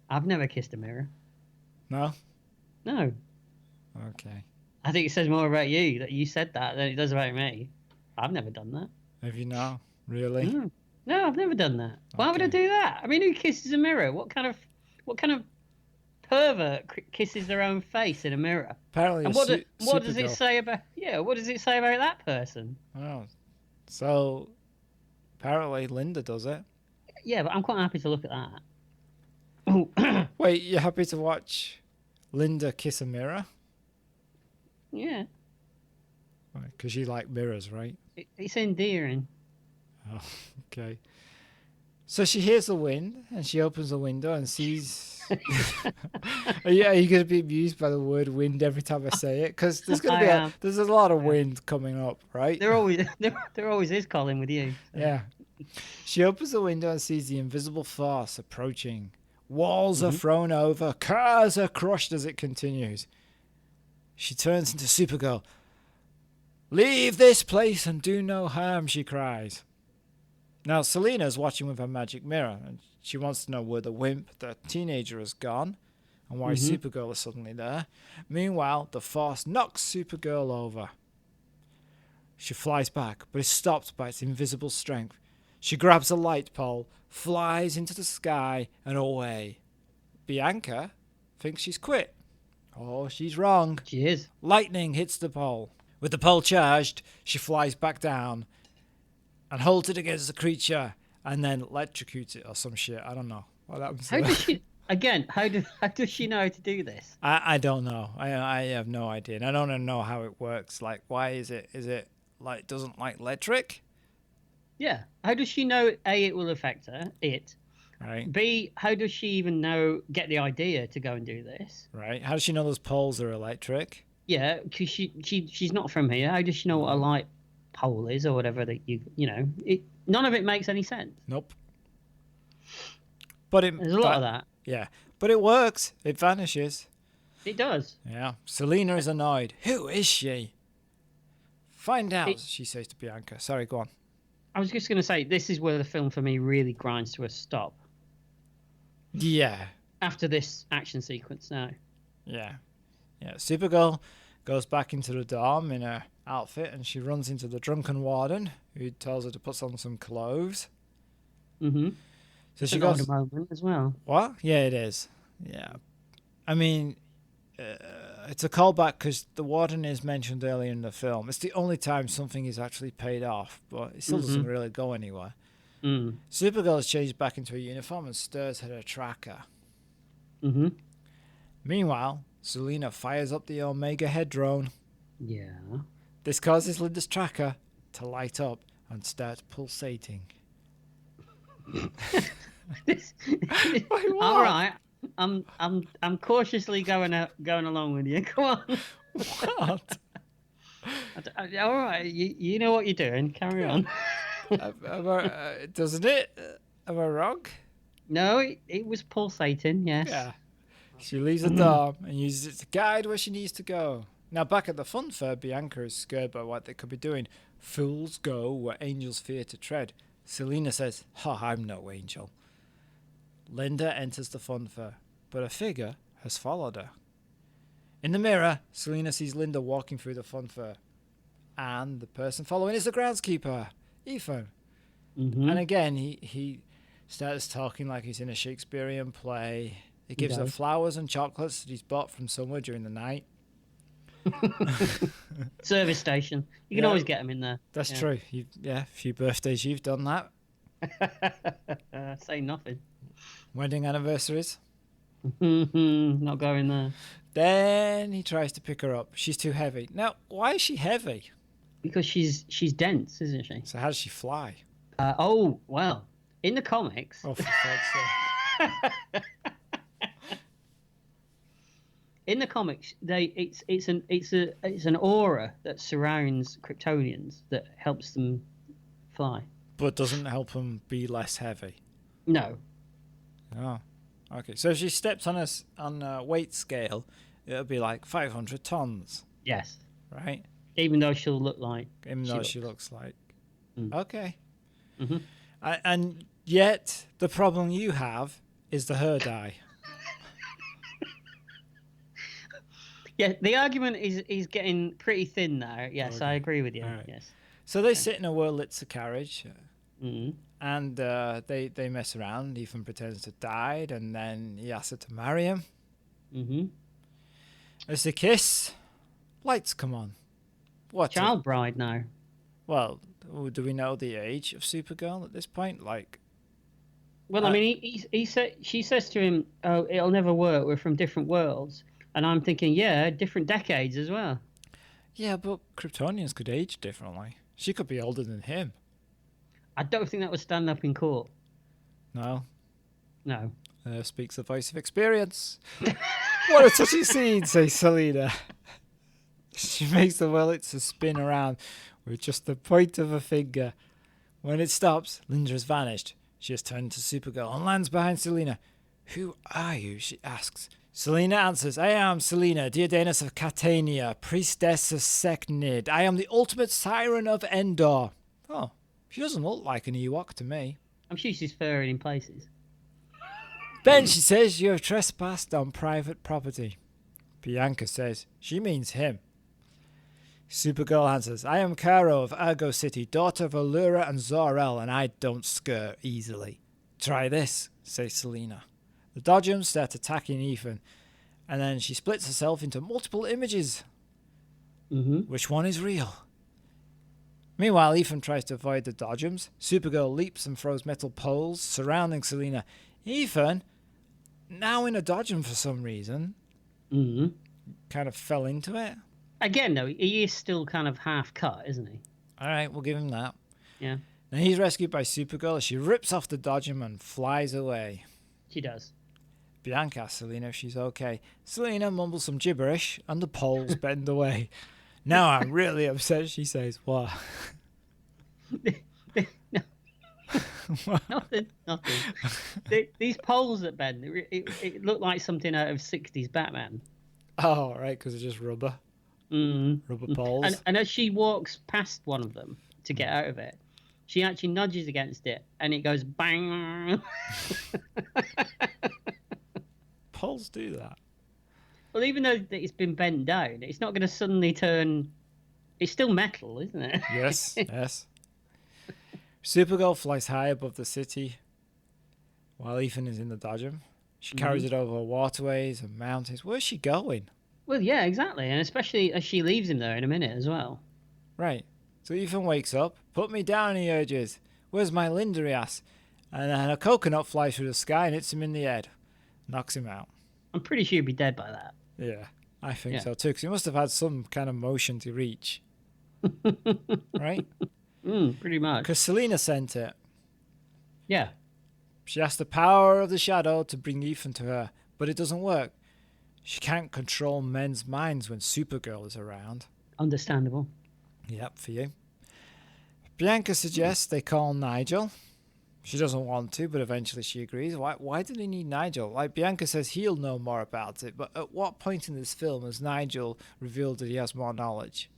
I've never kissed a mirror. No? No. Okay. I think it says more about you that you said that than it does about me. I've never done that. Have you now? Really? No, I've never done that. Why would I do that? I mean, who kisses a mirror? What kind of pervert kisses their own face in a mirror? Apparently, and what does it say about? Yeah, what does it say about that person? Oh, so apparently Linda does it. Yeah, but I'm quite happy to look at that. Oh, Wait, you're happy to watch Linda kiss a mirror? yeah. Because you like mirrors, right? It's endearing. Oh, okay. So she hears the wind, and she opens the window and sees. are you going to be amused by the word wind every time I say it? Because there's going to be there's a lot of wind coming up, right? There always is, Colin, with you. So. Yeah. She opens the window and sees the invisible force approaching. Walls are thrown over, cars are crushed as it continues. She turns into Supergirl. "Leave this place and do no harm," she cries. Now, Selina's watching with her magic mirror, and she wants to know where the wimp, the teenager, has gone, and why Supergirl is suddenly there. Meanwhile, the Force knocks Supergirl over. She flies back, but is stopped by its invisible strength. She grabs a light pole, flies into the sky, and away. Bianca thinks she's quit. Oh, she's wrong. She is. Lightning hits the pole. With the pole charged, she flies back down and holds it against the creature and then electrocutes it or some shit. I don't know what happens. How does she? Again, how does she know how to do this? I don't know. I have no idea. And I don't know how it works. Like, why is it like doesn't like electric? Yeah. How does she know A, it will affect her? Right. B, how does she even get the idea to go and do this? Right. How does she know those poles are electric? Yeah, because she's not from here. How does she know what a light pole is or whatever that none of it makes any sense. Nope. But there's a lot of that. Yeah. But it works. It vanishes. It does. Yeah. Selina is annoyed. Who is she? Find out, she says to Bianca. Sorry, go on. I was just going to say, this is where the film for me really grinds to a stop. Yeah. After this action sequence now. Yeah. Yeah. Supergirl goes back into the dorm in her outfit and she runs into the drunken warden who tells her to put on some clothes. Mm-hmm. So she goes. A moment as well. What? Yeah, it is. Yeah. I mean, it's a callback because the warden is mentioned earlier in the film. It's the only time something is actually paid off, but it still doesn't really go anywhere. Mm. Supergirl is changed back into a uniform and stares at her tracker. Mm-hmm. Meanwhile, Selina fires up the Omega head drone. Yeah. This causes Linda's tracker to light up and start pulsating. All right. I'm cautiously going along with you. Come on. What? All right. You know what you're doing. Carry on. Doesn't it? Am I wrong? No, it was pulsating. Yes. Yeah. She leaves the dorm and uses it to guide where she needs to go. Now, back at the fun fair, Bianca is scared by what they could be doing. Fools go where angels fear to tread. Selina says, I'm no angel. Linda enters the fun fair, but a figure has followed her. In the mirror, Selina sees Linda walking through the fun fair. And the person following is the groundskeeper, Ethan. Mm-hmm. And again, he starts talking like he's in a Shakespearean play. He gives her flowers and chocolates that he's bought from somewhere during the night. Service station. You can always get them in there. That's true. A few birthdays you've done that. Say nothing. Wedding anniversaries. Not going there. Then he tries to pick her up. She's too heavy. Now, why is she heavy? Because she's dense, isn't she? So how does she fly? Well, in the comics. Oh, for fuck's sake. In the comics, it's an aura that surrounds Kryptonians that helps them fly. But doesn't help them be less heavy. No. Oh, okay. So if she steps on a weight scale, it'll be like 500 tons. Yes. Right. Even though she'll look like. She looks like. Mm. Okay. Mm-hmm. And yet the problem you have is the her dye. Yeah, the argument is getting pretty thin now. Yes, Okay. I agree with you. Right. Yes. So they sit in a Wurlitzer carriage, Mm-hmm. and they mess around. Ethan pretends to die, and then he asks her to marry him. Mm-hmm. As they kiss, lights come on. What? Child bride now. Well, do we know the age of Supergirl at this point? Like, Well, I mean, she says to him, "Oh, it'll never work. We're from different worlds." And I'm thinking, yeah, different decades as well. Yeah, but Kryptonians could age differently. She could be older than him. I don't think that would stand up in court. No. No. Speaks the voice of experience. What a touchy scene, says Selina. She makes the Wurlitzer spin around with just the point of a finger. When it stops, Linda has vanished. She has turned to Supergirl and lands behind Selina. Who are you? She asks. Selina answers, I am Selina, Diodanos of Catania, priestess of Seknid. I am the ultimate siren of Endor. Oh, she doesn't look like an Ewok to me. I'm sure she's furring in places. Ben, she says, you have trespassed on private property. Bianca says, she means him. Supergirl answers, I am Caro of Argo City, daughter of Allura and Zor-El, and I don't scur easily. Try this, says Selina. The Dodgems start attacking Ethan, and then she splits herself into multiple images. Which one is real? Meanwhile, Ethan tries to avoid the Dodgems. Supergirl leaps and throws metal poles surrounding Selina. Ethan, now in a Dodgem for some reason, kind of fell into it. Again, though, he is still kind of half cut, isn't he? All right, we'll give him that. Yeah. Now he's rescued by Supergirl as she rips off the Dodgem and flies away. She does. Bianca asks Selina if she's okay. Selina mumbles some gibberish and the poles bend away. Now I'm really upset, she says. What? Nothing. These poles that bend, it looked like something out of 60s Batman. Oh, right, because it's just rubber. Rubber poles. And as she walks past one of them to get out of it, she actually nudges against it and it goes bang. Poles do that. Well, even though it's been bent down, it's not going to suddenly turn. It's still metal, isn't it? Yes, yes. Supergirl flies high above the city while Ethan is in the Dodgem. She carries it over waterways and mountains. Where's she going? Well, yeah, exactly. And especially as she leaves him there in a minute as well. Right. So Ethan wakes up. Put me down, he urges. Where's my Linda, he asks. And then a coconut flies through the sky and hits him in the head. Knocks him out. I'm pretty sure he'd be dead by that. Yeah, I think so too. Because he must have had some kind of motion to reach. Right? Pretty much. Because Selina sent it. Yeah. She asked the power of the shadow to bring Ethan to her, but it doesn't work. She can't control men's minds when Supergirl is around. Understandable. Yep, for you. Bianca suggests they call Nigel. She doesn't want to, but eventually she agrees. Why do they need Nigel? Like, Bianca says he'll know more about it, but at what point in this film has Nigel revealed that he has more knowledge?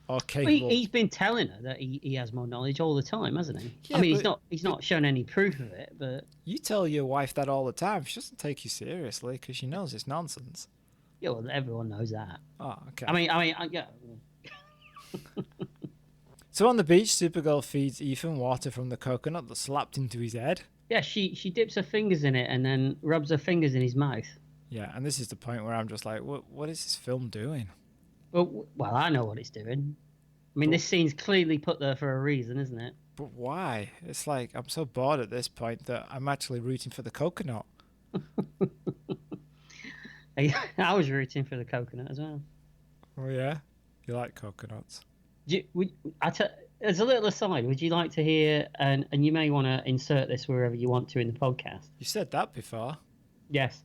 Or capable? Well, he's been telling her that he has more knowledge all the time, hasn't he? Yeah, I mean, he's not shown any proof of it, but... You tell your wife that all the time. She doesn't take you seriously because she knows it's nonsense. Yeah, well, everyone knows that. Oh, okay. I mean, yeah. So on the beach, Supergirl feeds Ethan water from the coconut that slapped into his head. Yeah, she dips her fingers in it and then rubs her fingers in his mouth. Yeah, and this is the point where I'm just like, what is this film doing? Well, I know what it's doing. I mean, this scene's clearly put there for a reason, isn't it? But why? It's like, I'm so bored at this point that I'm actually rooting for the coconut. I was rooting for the coconut as well. Oh, yeah? You like coconuts? As a little aside, would you like to hear, and you may want to insert this wherever you want to in the podcast. You said that before. Yes.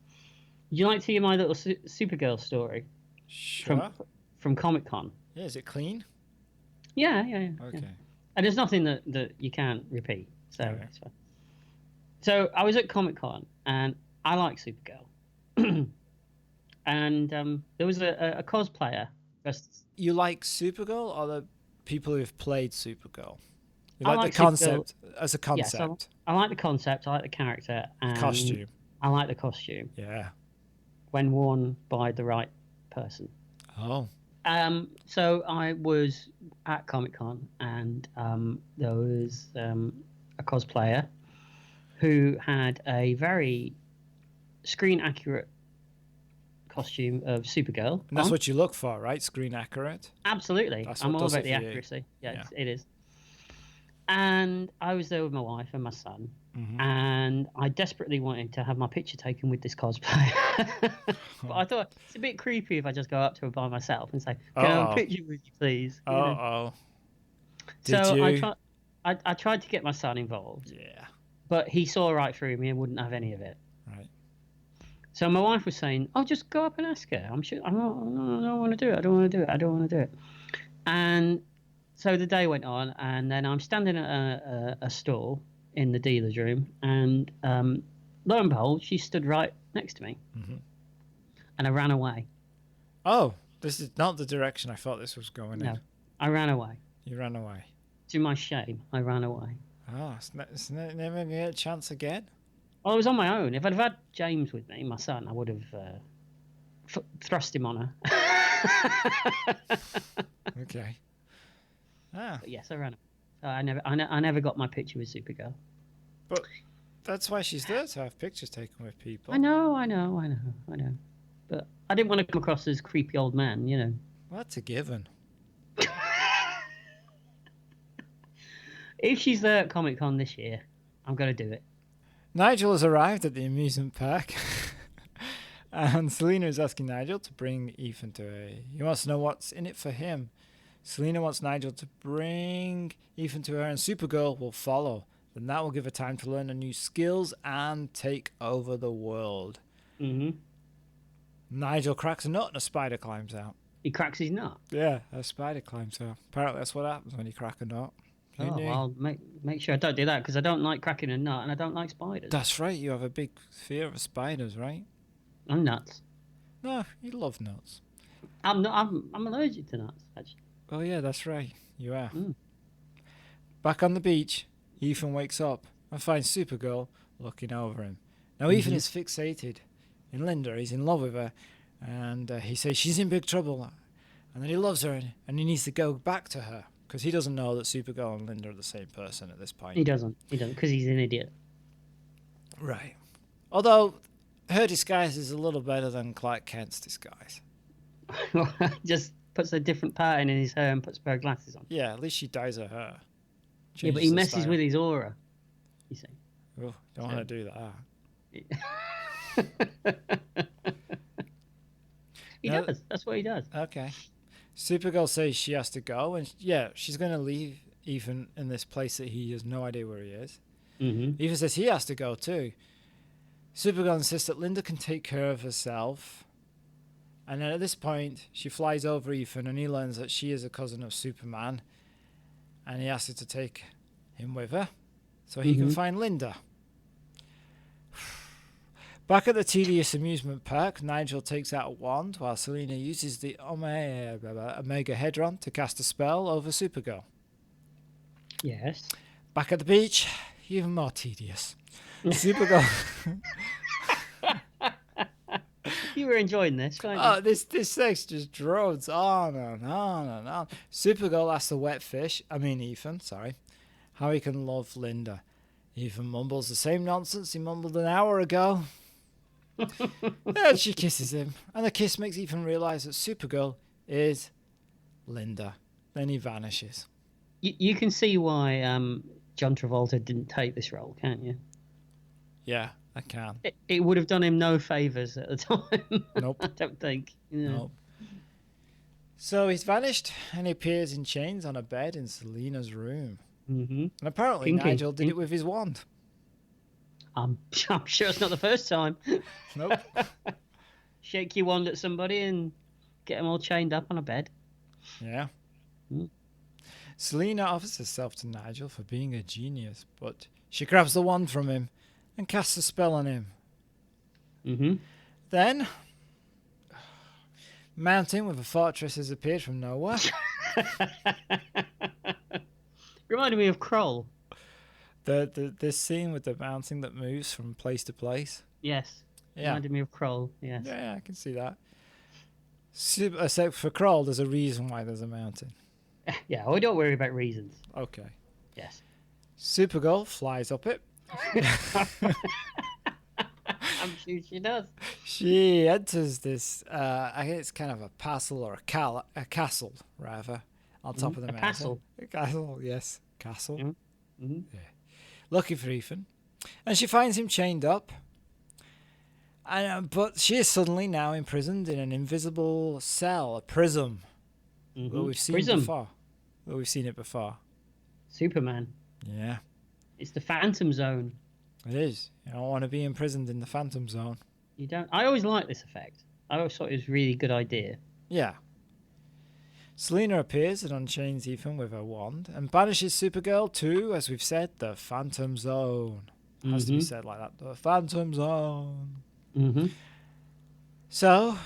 Would you like to hear my little Supergirl story? Sure. From Comic-Con? Yeah, is it clean? Yeah. Okay. Yeah. And there's nothing that you can't repeat, so Okay. it's fine. So I was at Comic-Con, and I like Supergirl. And there was a cosplayer. You like Supergirl or the people who've played Supergirl? You I like the like concept as a concept? Yes, I like the concept. I like the character. And costume. I like the costume. Yeah. When worn by the right person. Oh. So I was at Comic-Con, and there was a cosplayer who had a very screen-accurate costume of Supergirl. And that's what you look for, right? Screen accurate? Absolutely. That's I'm what all does about it the for you. accuracy. Yeah, Yeah. it is. And I was there with my wife and my son, and I desperately wanted to have my picture taken with this cosplayer. But I thought it's a bit creepy if I just go up to her by myself and say, "Can I have a picture with you, please?" You know? Did So you? I tried to get my son involved, Yeah. but he saw right through me and wouldn't have any of it. Right. So my wife was saying, "Oh, just go up and ask her." I'm sure. I don't want to do it. I don't want to do it. I don't want to do it. And so the day went on, and then I'm standing at a stall in the dealer's room, and lo and behold, she stood right next to me, and I ran away. Oh, this is not the direction I thought this was going No, in. I ran away. You ran away. To my shame, I ran away. Oh, it's never going to get a chance again? Well, I was on my own. If I'd have had James with me, my son, I would have thrust him on her. Okay. Ah, But yes, I ran away. I never got my picture with Supergirl. but that's why she's there, to have pictures taken with people. I know. But I didn't want to come across as creepy old man, you know. Well, that's a given. If she's there at Comic Con this year, I'm going to do it. Nigel has arrived at the amusement park. And Selena is asking Nigel to bring Ethan to her. He wants to know what's in it for him. Selena wants Nigel to bring Ethan to her, and Supergirl will follow. Then that will give her time to learn the new skills and take over the world. Nigel cracks a nut and a spider climbs out. He cracks his nut. Yeah, a spider climbs out. Apparently that's what happens when you crack a nut. Oh, well, make sure I don't do that, because I don't like cracking a nut and I don't like spiders. That's right, you have a big fear of spiders, right? I'm nuts. No, you love nuts. I'm allergic to nuts, actually. Oh yeah, that's right. You are. Back on the beach, Ethan wakes up and finds Supergirl looking over him. Now Ethan is fixated in Linda. He's in love with her, and he says she's in big trouble, and that he loves her, and he needs to go back to her because he doesn't know that Supergirl and Linda are the same person at this point. He doesn't, because he's an idiot. Right. Although her disguise is a little better than Clark Kent's disguise. Just puts a different pattern in his hair and puts a pair of glasses on. Yeah, at least she dyes her hair. Yeah, but he messes with his aura, you see. Oh, don't want to do that. He does. That's what he does. Okay. Supergirl says she has to go, and yeah, she's going to leave Ethan in this place that he has no idea where he is. Ethan says he has to go too. Supergirl insists that Linda can take care of herself. And then at this point, she flies over Ethan, and he learns that she is a cousin of Superman. And he asks her to take him with her so he can find Linda. Back at the tedious amusement park, Nigel takes out a wand while Selena uses the Omega Hedron to cast a spell over Supergirl. Yes. Back at the beach, even more tedious. Supergirl... You were enjoying this, weren't you? Oh, this sex just drones on and on and on. Supergirl asks Ethan, how he can love Linda. Ethan mumbles the same nonsense he mumbled an hour ago. And she kisses him, and the kiss makes Ethan realize that Supergirl is Linda. Then he vanishes. You can see why John Travolta didn't take this role, can't you? Yeah, I can. It would have done him no favours at the time. Nope. I don't think. Nope. So he's vanished, and he appears in chains on a bed in Selena's room. And apparently Nigel did it with his wand. I'm sure it's not the first time. Nope. Shake your wand at somebody and get them all chained up on a bed. Yeah. Selena offers herself to Nigel for being a genius, but she grabs the wand from him and casts a spell on him. Then, mountain with a fortress has appeared from nowhere. Reminded me of Kroll. This scene with the mountain that moves from place to place. Yes. Yeah. Reminded me of Kroll. Yes. Yeah, I can see that. Except for Kroll, there's a reason why there's a mountain. Yeah, we don't worry about reasons. Okay. Yes. Supergirl flies up it. I'm sure she does. She enters this, I guess it's kind of a castle or a castle, rather, on top of the mountain. Castle? A castle, yes. Castle. Mm-hmm. Yeah. Looking for Ethan. And she finds him chained up. But she is suddenly now imprisoned in an invisible cell, a prism. Mm-hmm. Where we've seen Prism. before. Where we've seen it before. Superman. Yeah. It's the Phantom Zone. It is. You don't want to be imprisoned in the Phantom Zone. You don't. I always liked this effect. I always thought it was a really good idea. Yeah. Selena appears and unchains Ethan with her wand and banishes Supergirl to, as we've said, the Phantom Zone. It has to be said like that. The Phantom Zone. Mm-hmm. So,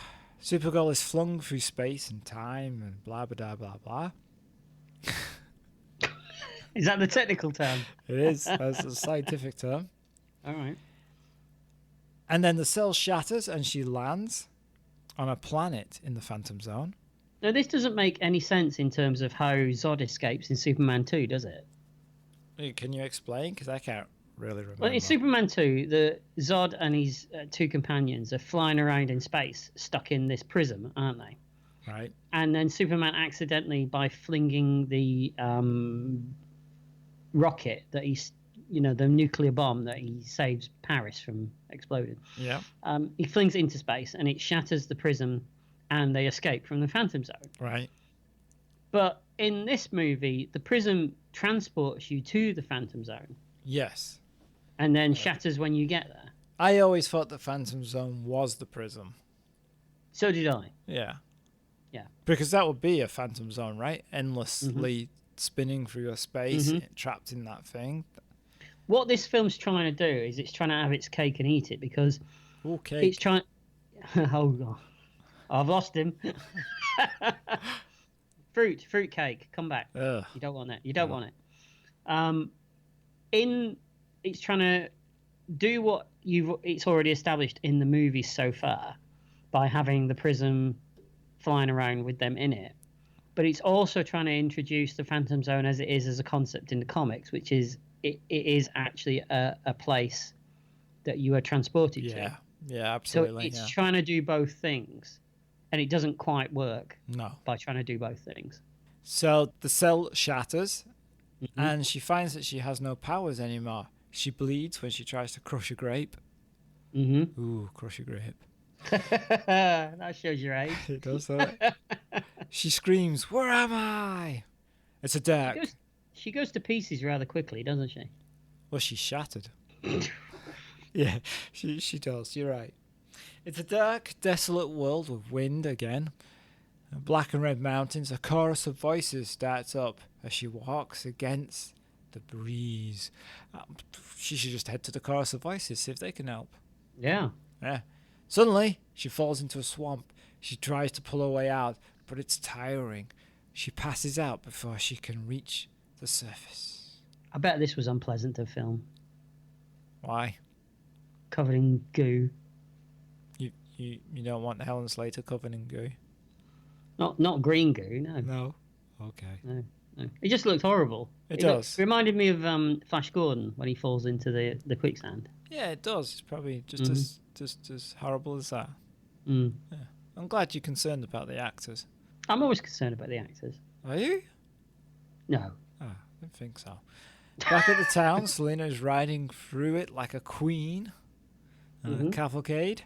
Supergirl is flung through space and time and blah, blah, blah, blah. Is that the technical term? It is. That's a scientific term. All right. And then the cell shatters and she lands on a planet in the Phantom Zone. Now, this doesn't make any sense in terms of how Zod escapes in Superman 2, does it? Can you explain? Because I can't really remember. Well, in Superman 2, the Zod and his two companions are flying around in space, stuck in this prism, aren't they? Right. And then Superman accidentally, by flinging the rocket that he's, the nuclear bomb that he saves Paris from exploding. Yeah. He flings it into space and it shatters the prism and they escape from the Phantom Zone. Right. But in this movie, the prism transports you to the Phantom Zone Yes. and then shatters when you get there. I always thought the Phantom Zone was the prism. So did I. Yeah. Yeah. Because that would be a Phantom Zone, right? Endlessly spinning through your space, trapped in that thing. What this film's trying to do is it's trying to have its cake and eat it because Okay. it's trying... Oh, God. I've lost him. Fruit cake, come back. Ugh. You don't want it. You don't want it. It's trying to do what it's already established in the movies so far by having the prism flying around with them in it. But it's also trying to introduce the Phantom Zone as it is as a concept in the comics, which is it is actually a place that you are transported to. Yeah, absolutely. So it's trying to do both things, and it doesn't quite work. No. By trying to do both things. So the cell shatters, and she finds that she has no powers anymore. She bleeds when she tries to crush a grape. Mm-hmm. Ooh, crush a grape. That shows your age. It does, doesn't it? She screams, "Where am I?" It's a dark. She goes to pieces rather quickly, doesn't she? Well, she's shattered. Yeah, she does. You're right. It's a dark, desolate world with wind again. Black and red mountains. A chorus of voices starts up as she walks against the breeze. She should just head to the chorus of voices, see if they can help. Yeah. Yeah. Suddenly, she falls into a swamp. She tries to pull her way out, but it's tiring. She passes out before she can reach the surface. I bet this was unpleasant to film. Why? Covered in goo. You don't want Helen Slater covered in goo? Not green goo, no. No. Okay. No. It just looked horrible. It does. It reminded me of Flash Gordon when he falls into the quicksand. Yeah, it does. It's probably just as horrible as that. Mm. Yeah. I'm glad you're concerned about the actors. I'm always concerned about the actors. Are you? No. Oh, I don't think so. Back at the town, Selena is riding through it like a queen. Cavalcade.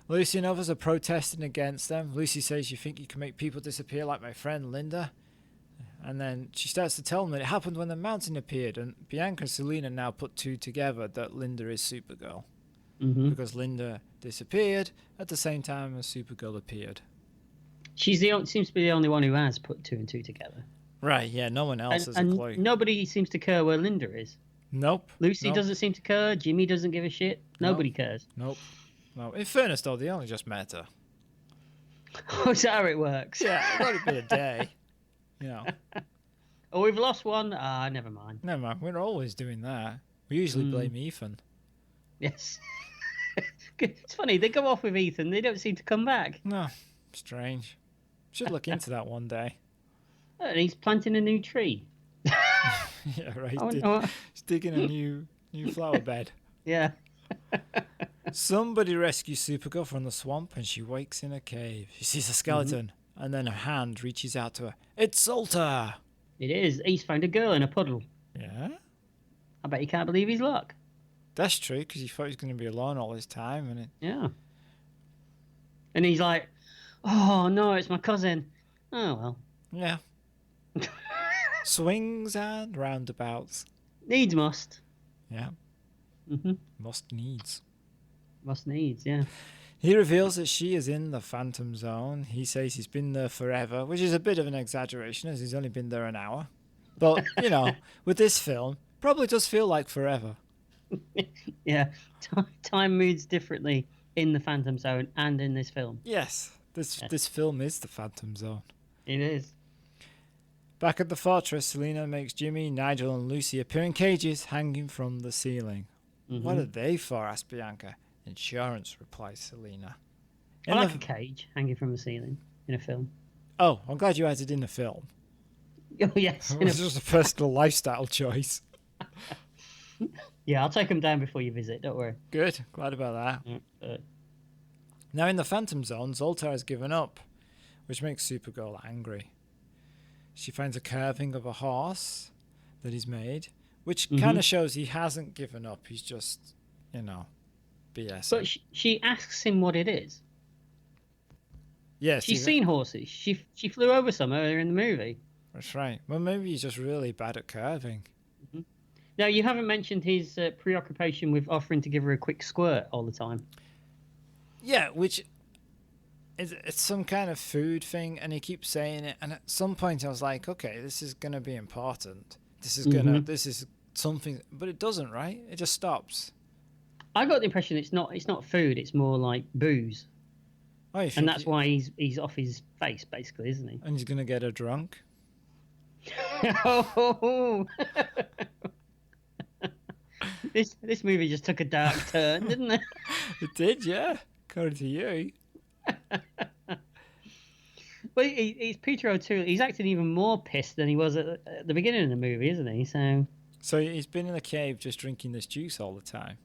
Lucy and others are protesting against them. Lucy says, "You think you can make people disappear like my friend Linda?" And then she starts to tell them that it happened when the mountain appeared. And Bianca and Selena now put two together that Linda is Supergirl. Because Linda disappeared at the same time as Supergirl appeared. She's seems to be the only one who has put two and two together. Right, yeah, no one else has a clue. Nobody seems to care where Linda is. Nope. Lucy doesn't seem to care. Jimmy doesn't give a shit. Nobody cares. Nope. No. In fairness, though, they only just met her. That's how it works. Yeah, it's only been a day. You know. Oh, we've lost one. Never mind. Never mind. We're always doing that. We usually blame Ethan. Yes. It's funny. They go off with Ethan. They don't seem to come back. No. Strange. Should look into that one day. And he's planting a new tree. Yeah, right. He's digging a new flower bed. Yeah. Somebody rescues Supergirl from the swamp and she wakes in a cave. She sees a skeleton and then her hand reaches out to her. It's Zoltar! It is. He's found a girl in a puddle. Yeah? I bet he can't believe his luck. That's true, because he thought he was going to be alone all this time, and Yeah. And he's like, oh, no, it's my cousin. Oh, well. yeah. Swings and roundabouts. Needs must. Yeah. Mm-hmm. Must needs. Must needs, yeah. He reveals that she is in the Phantom Zone. He says he's been there forever, which is a bit of an exaggeration, as he's only been there an hour. But, you know, with this film, probably does feel like forever. Yeah. Time moves differently in the Phantom Zone and in this film. Yes, this film is the Phantom Zone. It is. Back at the fortress, Selena makes Jimmy, Nigel, and Lucy appear in cages hanging from the ceiling. Mm-hmm. What are they for? Asks Bianca. Insurance, replies Selena. I like a cage hanging from the ceiling in a film. Oh, I'm glad you added in the film. Oh, yes. It was just a personal lifestyle choice. Yeah, I'll take them down before you visit, don't worry. Good, glad about that. Now in the Phantom Zone, Zoltar has given up, which makes Supergirl angry. She finds a carving of a horse that he's made, which kind of shows he hasn't given up. He's just, BS. But she asks him what it is. Yes, she's seen horses. She flew over some earlier in the movie. That's right. Well, maybe he's just really bad at carving. Mm-hmm. Now, you haven't mentioned his preoccupation with offering to give her a quick squirt all the time. Yeah, which it's some kind of food thing, and he keeps saying it. And at some point, I was like, okay, this is gonna be important. This is something, but it doesn't, right? It just stops. I got the impression it's not food. It's more like booze. Oh, and that's why he's off his face, basically, isn't he? And he's gonna get her drunk. Oh. This movie just took a dark turn, didn't it? It did, yeah. According to you. Well, he's Peter O'Toole. He's acting even more pissed than he was at the beginning of the movie, isn't he? So he's been in a cave just drinking this juice all the time.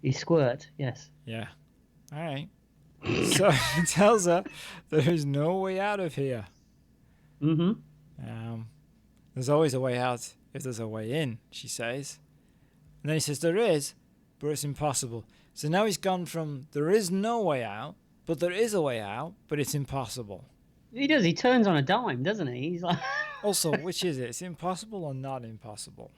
He's Squirt, yes. Yeah. All right. So he tells her there is no way out of here. Mm-hmm. There's always a way out if there's a way in, she says. And then he says there is, but it's impossible. So now he's gone from there is no way out, but there is a way out, but it's impossible. He does. He turns on a dime, doesn't he? He's like. Also, which is it? It's impossible or not impossible?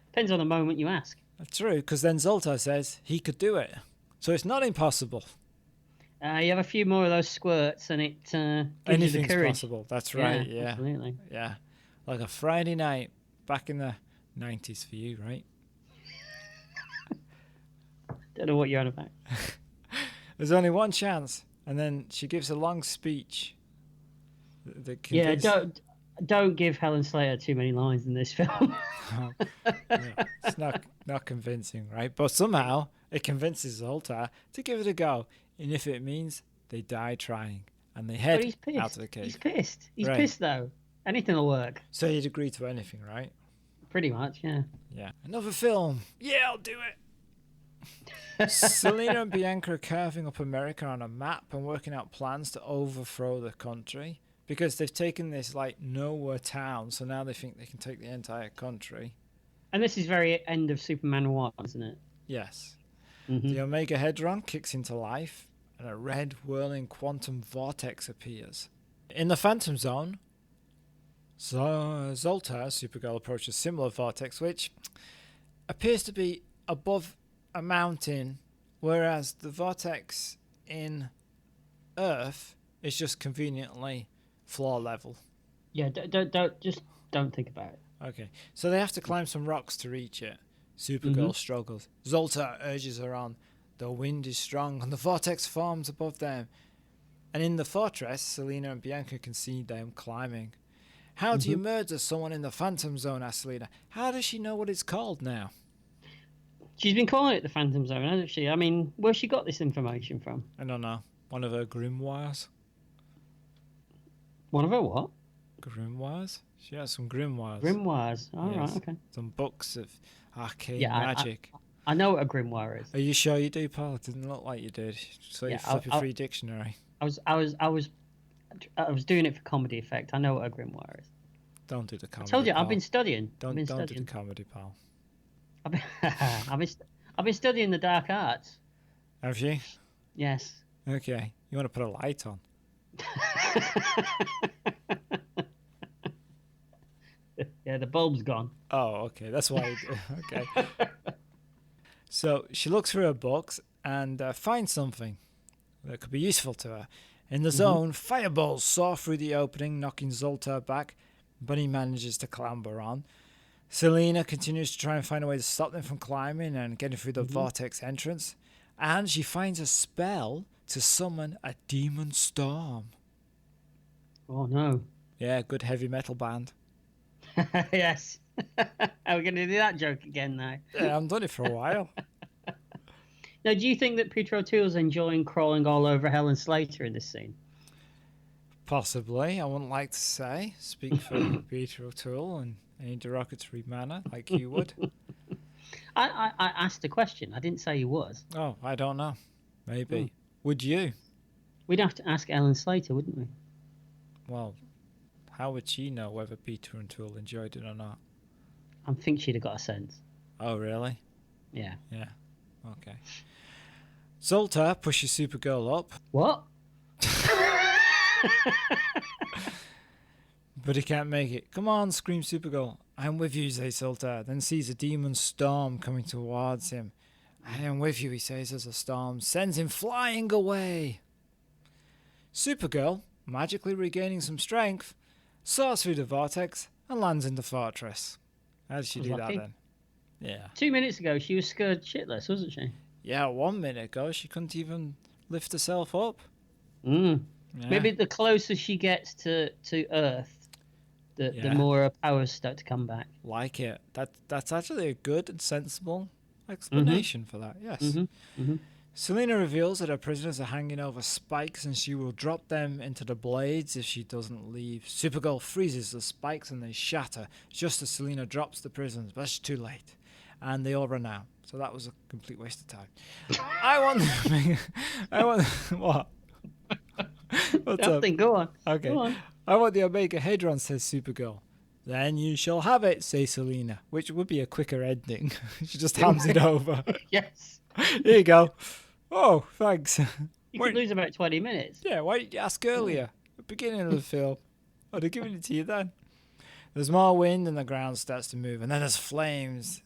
Depends on the moment you ask. That's true, because then Zoltar says he could do it. So it's not impossible. You have a few more of those squirts and it gives you the Anything's courage. possible. That's right, yeah. Absolutely. Yeah. Like a Friday night back in the 90s for you, right? Don't know what you're on about. There's only one chance. And then she gives a long speech. Yeah, don't give Helen Slater too many lines in this film. Yeah, it's not convincing, right? But somehow it convinces Zoltar to give it a go. And if it means they die trying. And they head out of the cave. He's pissed. He's pissed, though. Anything will work. So he'd agree to anything, right? Pretty much, yeah. Yeah. Another film. Yeah, I'll do it. Selena and Bianca are carving up America on a map and working out plans to overthrow the country. Because they've taken this, nowhere town. So now they think they can take the entire country. And this is very end of Superman 1, isn't it? Yes. Mm-hmm. The Omega Hedron kicks into life, and a red whirling quantum vortex appears. In the Phantom Zone, Zoltar, Supergirl, approaches a similar vortex, which appears to be above a mountain, whereas the vortex in Earth is just conveniently floor level. Yeah, don't think about it. Okay, so they have to climb some rocks to reach it. Supergirl struggles. Zoltar urges her on. The wind is strong and the vortex forms above them. And in the fortress, Selena and Bianca can see them climbing. How do you murder someone in the Phantom Zone, asks Selena. How does she know what it's called now? She's been calling it the Phantom Zone, hasn't she? I mean, where's she got this information from? I don't know. One of her grimoires? One of her what? Grimoires? She has some grimoires. Grimoires. Oh, yes. Right, okay. Some books of arcane magic. I know what a grimoire is. Are you sure you do, Paul? It didn't look like you did. So you flip a free dictionary. I was doing it for comedy effect. I know what a grimoire is. Don't do the comedy. I told you, pal. I've been studying. Don't I've been do studying. the comedy, pal. I've been, I've been studying the dark arts. Have you? Yes. Okay. You want to put a light on? Yeah, the bulb's gone. Oh, okay. That's why. Okay. So she looks through her books and finds something that could be useful to her. In the zone, fireballs soar through the opening, knocking Zoltar back, but he manages to clamber on. Selena continues to try and find a way to stop them from climbing and getting through the vortex entrance. And she finds a spell to summon a demon storm. Oh, no. Yeah, good heavy metal band. Yes. Are we going to do that joke again now? Yeah, I've done it for a while. Now, do you think that Peter O'Toole's enjoying crawling all over Helen Slater in this scene? Possibly. I wouldn't like to say. Speak for Peter O'Toole in any derogatory manner, like you would. I asked a question. I didn't say he was. Oh, I don't know. Maybe. Would you? We'd have to ask Ellen Slater, wouldn't we? Well, how would she know whether Peter O'Toole enjoyed it or not? I think she'd have got a sense. Oh, really? Yeah. Yeah. Okay. Zoltar pushes Supergirl up. What? But he can't make it. Come on, screams Supergirl. I'm with you, says Zoltar. Then sees a demon storm coming towards him. I am with you, he says, as the storm sends him flying away. Supergirl, magically regaining some strength, soars through the vortex and lands in the fortress. How did she do Lucky. that then? Yeah. 2 minutes ago, she was scared shitless, wasn't she? Yeah, 1 minute ago, she couldn't even lift herself up. Mm. Yeah. Maybe the closer she gets to Earth, the more her powers start to come back. Like it. That's actually a good and sensible explanation for that, yes. Selena reveals that her prisoners are hanging over spikes and she will drop them into the blades if she doesn't leave. Supergirl freezes the spikes and they shatter just as Selena drops the prisoners, but it's too late. And they all run out. So that was a complete waste of time. I want... What? What's Nothing, up? go on. Okay. Go on. I want the Omega Hedron, says Supergirl. Then you shall have it, says Selena, which would be a quicker ending. She just hands it over. Yes. Here you go. Oh, thanks. You could lose about 20 minutes. Yeah, why didn't you ask earlier? At the beginning of the film. I'd have given it to you then. There's more wind and the ground starts to move, and then there's flames.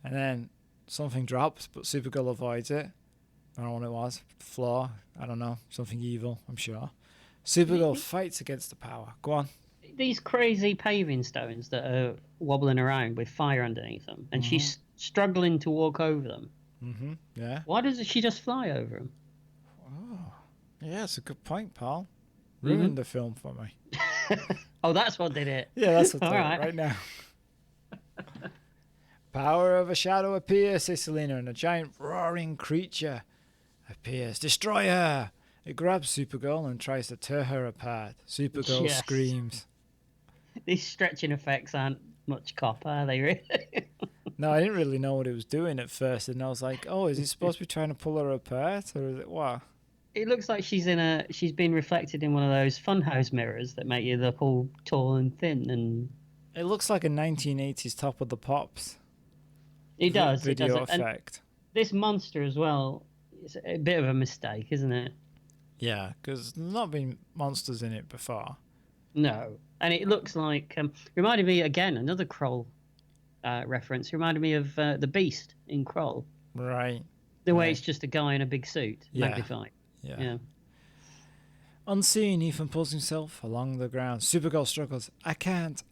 And then something drops, but Supergirl avoids it. I don't know what it was. Floor. I don't know. Something evil, I'm sure. Supergirl fights against the power. Go on. These crazy paving stones that are wobbling around with fire underneath them, and she's struggling to walk over them. Yeah. Why doesn't she just fly over them? Oh, yeah, it's a good point, pal. Ruined the film for me. Oh, that's what did it. Yeah, that's what All did right. it right now. Power of a shadow appears, says Selena, and a giant roaring creature appears. Destroy her! It grabs Supergirl and tries to tear her apart. Supergirl Yes. screams. These stretching effects aren't much cop, are they, really? No, I didn't really know what it was doing at first, and I was like, oh, is he supposed to be trying to pull her apart, or is it what? It looks like she's been reflected in one of those funhouse mirrors that make you look all tall and thin, and It looks like a 1980s Top of the Pops it does. video it does. And effect. this monster as well, it's a bit of a mistake, isn't it? Yeah, because there's not been monsters in it before. No, and it looks like reminded me again another Kroll reference. Reminded me of the Beast in Kroll. Right. The way it's just a guy in a big suit, Yeah. magnified. Yeah. Yeah. Unseen, Ethan pulls himself along the ground. Supergirl struggles. I can't,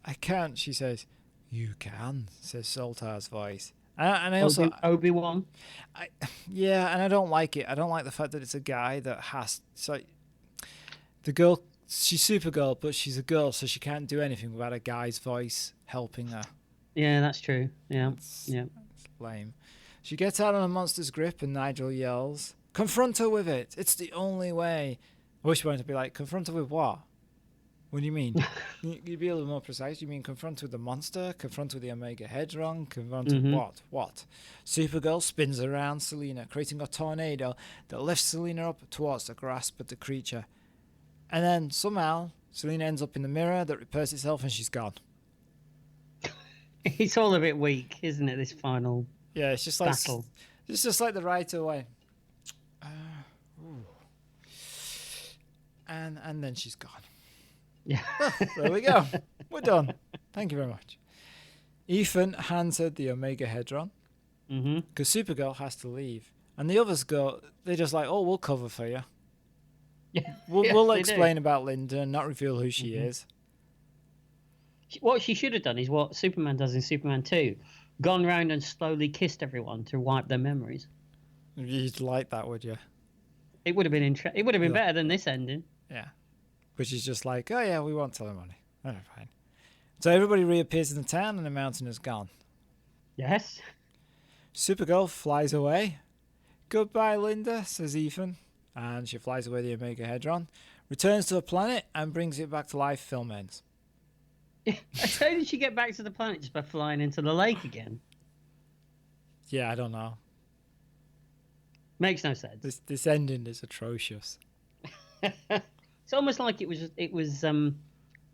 she says. You can, says Zoltar's voice. And I also... Obi-Wan? Yeah, and I don't like it. I don't like the fact that it's a guy that has... It's like... The girl... She's Supergirl, but she's a girl, so she can't do anything without a guy's voice helping her. Yeah, that's true. Yeah, It's lame. She gets out on a monster's grip and Nigel yells, confront her with it. It's the only way. I wish you wanted to be like, confront her with what? What do you mean? You'd be a little more precise. You mean confront her with the monster? Confront her with the Omega Hedron? Confront her with what? What? Supergirl spins around Selena, creating a tornado that lifts Selena up towards the grasp of the creature. And then somehow Selena ends up in the mirror that repairs itself and she's gone. It's all a bit weak, isn't it? This final Yeah, it's just like battle. it's just like the right away. And then she's gone. Yeah. There we go. We're done. Thank you very much. Ethan hands her the Omega Hedron because Supergirl has to leave, and the others go. They're just like, "Oh, we'll cover for you. Yeah. We'll Yes, they explain do. about Linda and not reveal who she is." What she should have done is what Superman does in Superman 2. Gone round and slowly kissed everyone to wipe their memories. You'd like that, would you? It would have been it would have been better than this ending. Yeah. But she's just like, "Oh yeah, we won't tell him money. Oh, fine." So everybody reappears in the town, and the mountain is gone. Yes. Supergirl flies away. "Goodbye, Linda," says Ethan, and she flies away the Omega Hedron, returns to her planet, and brings it back to life. Film ends. How did she get back to the planet just by flying into the lake again? Yeah, I don't know. Makes no sense. This ending is atrocious. It's almost like it was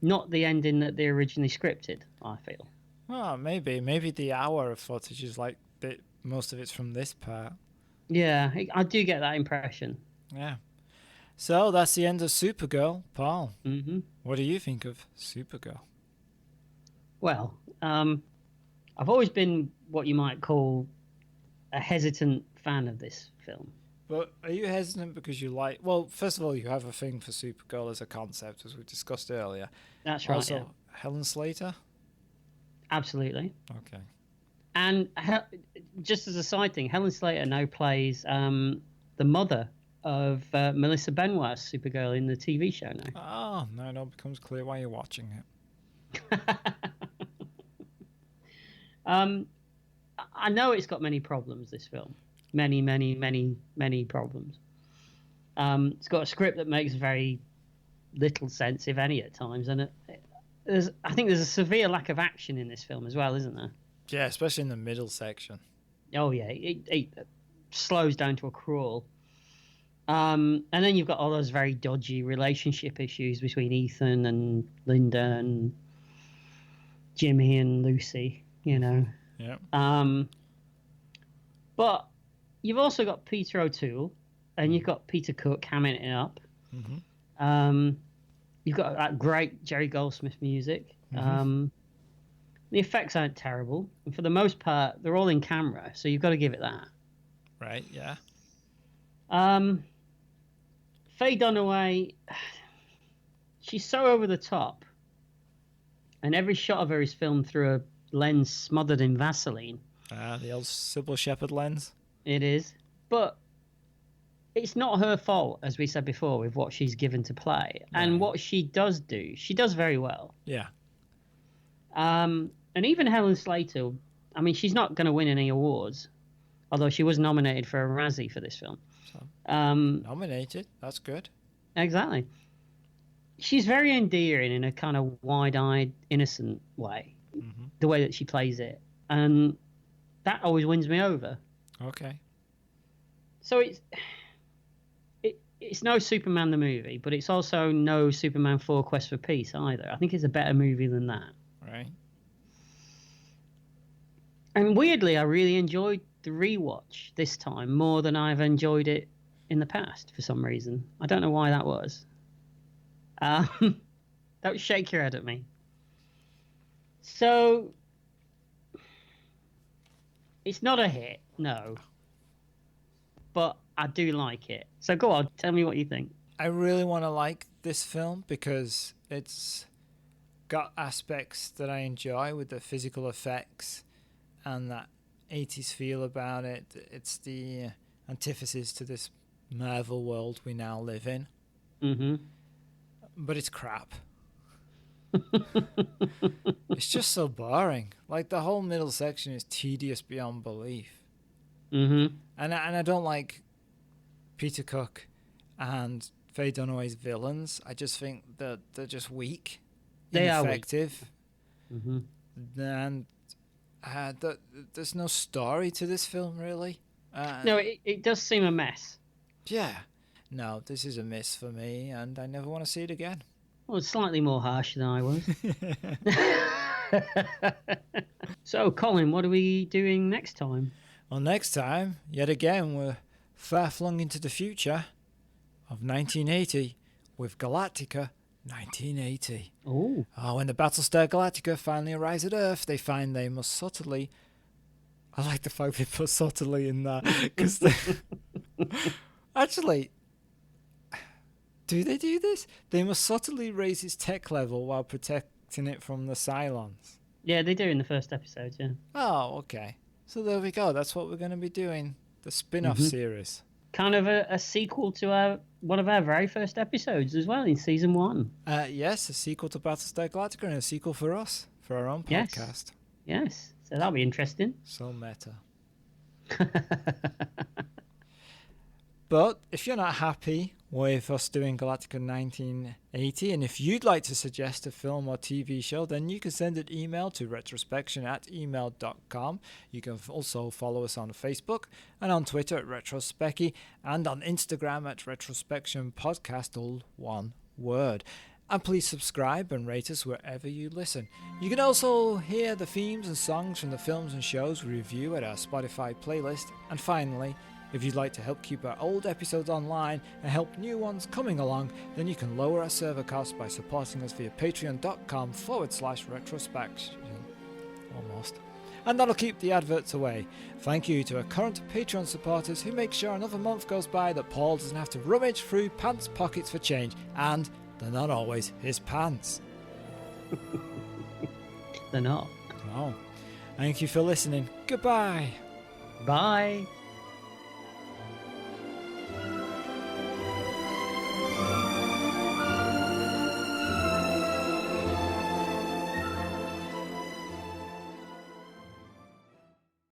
not the ending that they originally scripted, I feel. Well, maybe the hour of footage is like most of it's from this part. Yeah, I do get that impression. Yeah. So that's the end of Supergirl, Paul. Mm-hmm. What do you think of Supergirl? Well, I've always been what you might call a hesitant fan of this film. But are you hesitant because you like... Well, first of all, you have a thing for Supergirl as a concept, as we discussed earlier. That's right, Also, yeah. Helen Slater? Absolutely. Okay. And just as a side thing, Helen Slater now plays the mother of Melissa Benoit's Supergirl in the TV show now. Oh, now it all becomes clear why you're watching it. I know it's got many problems, this film. Many, many, many, many problems. It's got a script that makes very little sense, if any, at times. And I think there's a severe lack of action in this film as well, isn't there? Yeah, especially in the middle section. Oh, yeah. It slows down to a crawl. And then you've got all those very dodgy relationship issues between Ethan and Linda and Jimmy and Lucy, you know. Yeah. But you've also got Peter O'Toole and you've got Peter Cook hamming it up. Mm-hmm. You've got that great Jerry Goldsmith music. Mm-hmm. The effects aren't terrible. And for the most part, they're all in camera, so you've got to give it that. Right, yeah. Faye Dunaway, she's so over the top. And every shot of her is filmed through a lens smothered in Vaseline. The old Sybil Shepherd lens. It is. But it's not her fault, as we said before, with what she's given to play. Right. And what she does do, she does very well. Yeah. And even Helen Slater, I mean, she's not going to win any awards, although she was nominated for a Razzie for this film. So, Um, nominated. That's good. Exactly. She's very endearing in a kind of wide-eyed, innocent way, the way that she plays it. And that always wins me over. Okay. So it's no Superman the movie, but it's also no Superman 4 Quest for Peace either. I think it's a better movie than that. Right. And weirdly, I really enjoyed the rewatch this time more than I've enjoyed it in the past for some reason. I don't know why that was. Don't shake your head at me. So, it's not a hit, no. But I do like it. So go on, tell me what you think. I really want to like this film because it's got aspects that I enjoy with the physical effects and that 80s feel about it. It's the antithesis to this Marvel world we now live in. Mm-hmm. But it's crap. It's just so boring. Like, the whole middle section is tedious beyond belief. Mm-hmm. And I don't like Peter Cook and Faye Dunaway's villains. I just think that they're just weak. They are ineffective. weak. Mm-hmm. And there's no story to this film, really. No, it does seem a mess. Yeah. No, this is a miss for me, and I never want to see it again. Well, slightly more harsh than I was. So, Colin, what are we doing next time? Well, next time, yet again, we're far flung into the future of 1980 with Galactica 1980. Oh. When the Battlestar Galactica finally arrives at Earth, they find they must subtly... I like the fact they put subtly in that. Because actually, do they do this? They must subtly raise its tech level while protecting it from the Cylons. Yeah, they do in the first episode, yeah. Oh, okay. So there we go. That's what we're going to be doing. The spin-off series. Kind of a sequel to one of our very first episodes as well in season 1. Yes, a sequel to Battlestar Galactica and a sequel for us, for our own Yes. podcast. Yes, so that'll be interesting. So meta. But if you're not happy with us doing Galactica 1980, and if you'd like to suggest a film or TV show, then you can send an email to retrospection@email.com. You can also follow us on Facebook and on Twitter at Retrospecky and on Instagram at Retrospection Podcast, all one word. And please subscribe and rate us wherever you listen. You can also hear the themes and songs from the films and shows we review at our Spotify playlist. And finally, if you'd like to help keep our old episodes online and help new ones coming along, then you can lower our server costs by supporting us via patreon.com/retrospection. Almost. And that'll keep the adverts away. Thank you to our current Patreon supporters who make sure another month goes by that Paul doesn't have to rummage through pants pockets for change, and they're not always his pants. They're not. Oh. Thank you for listening. Goodbye. Bye.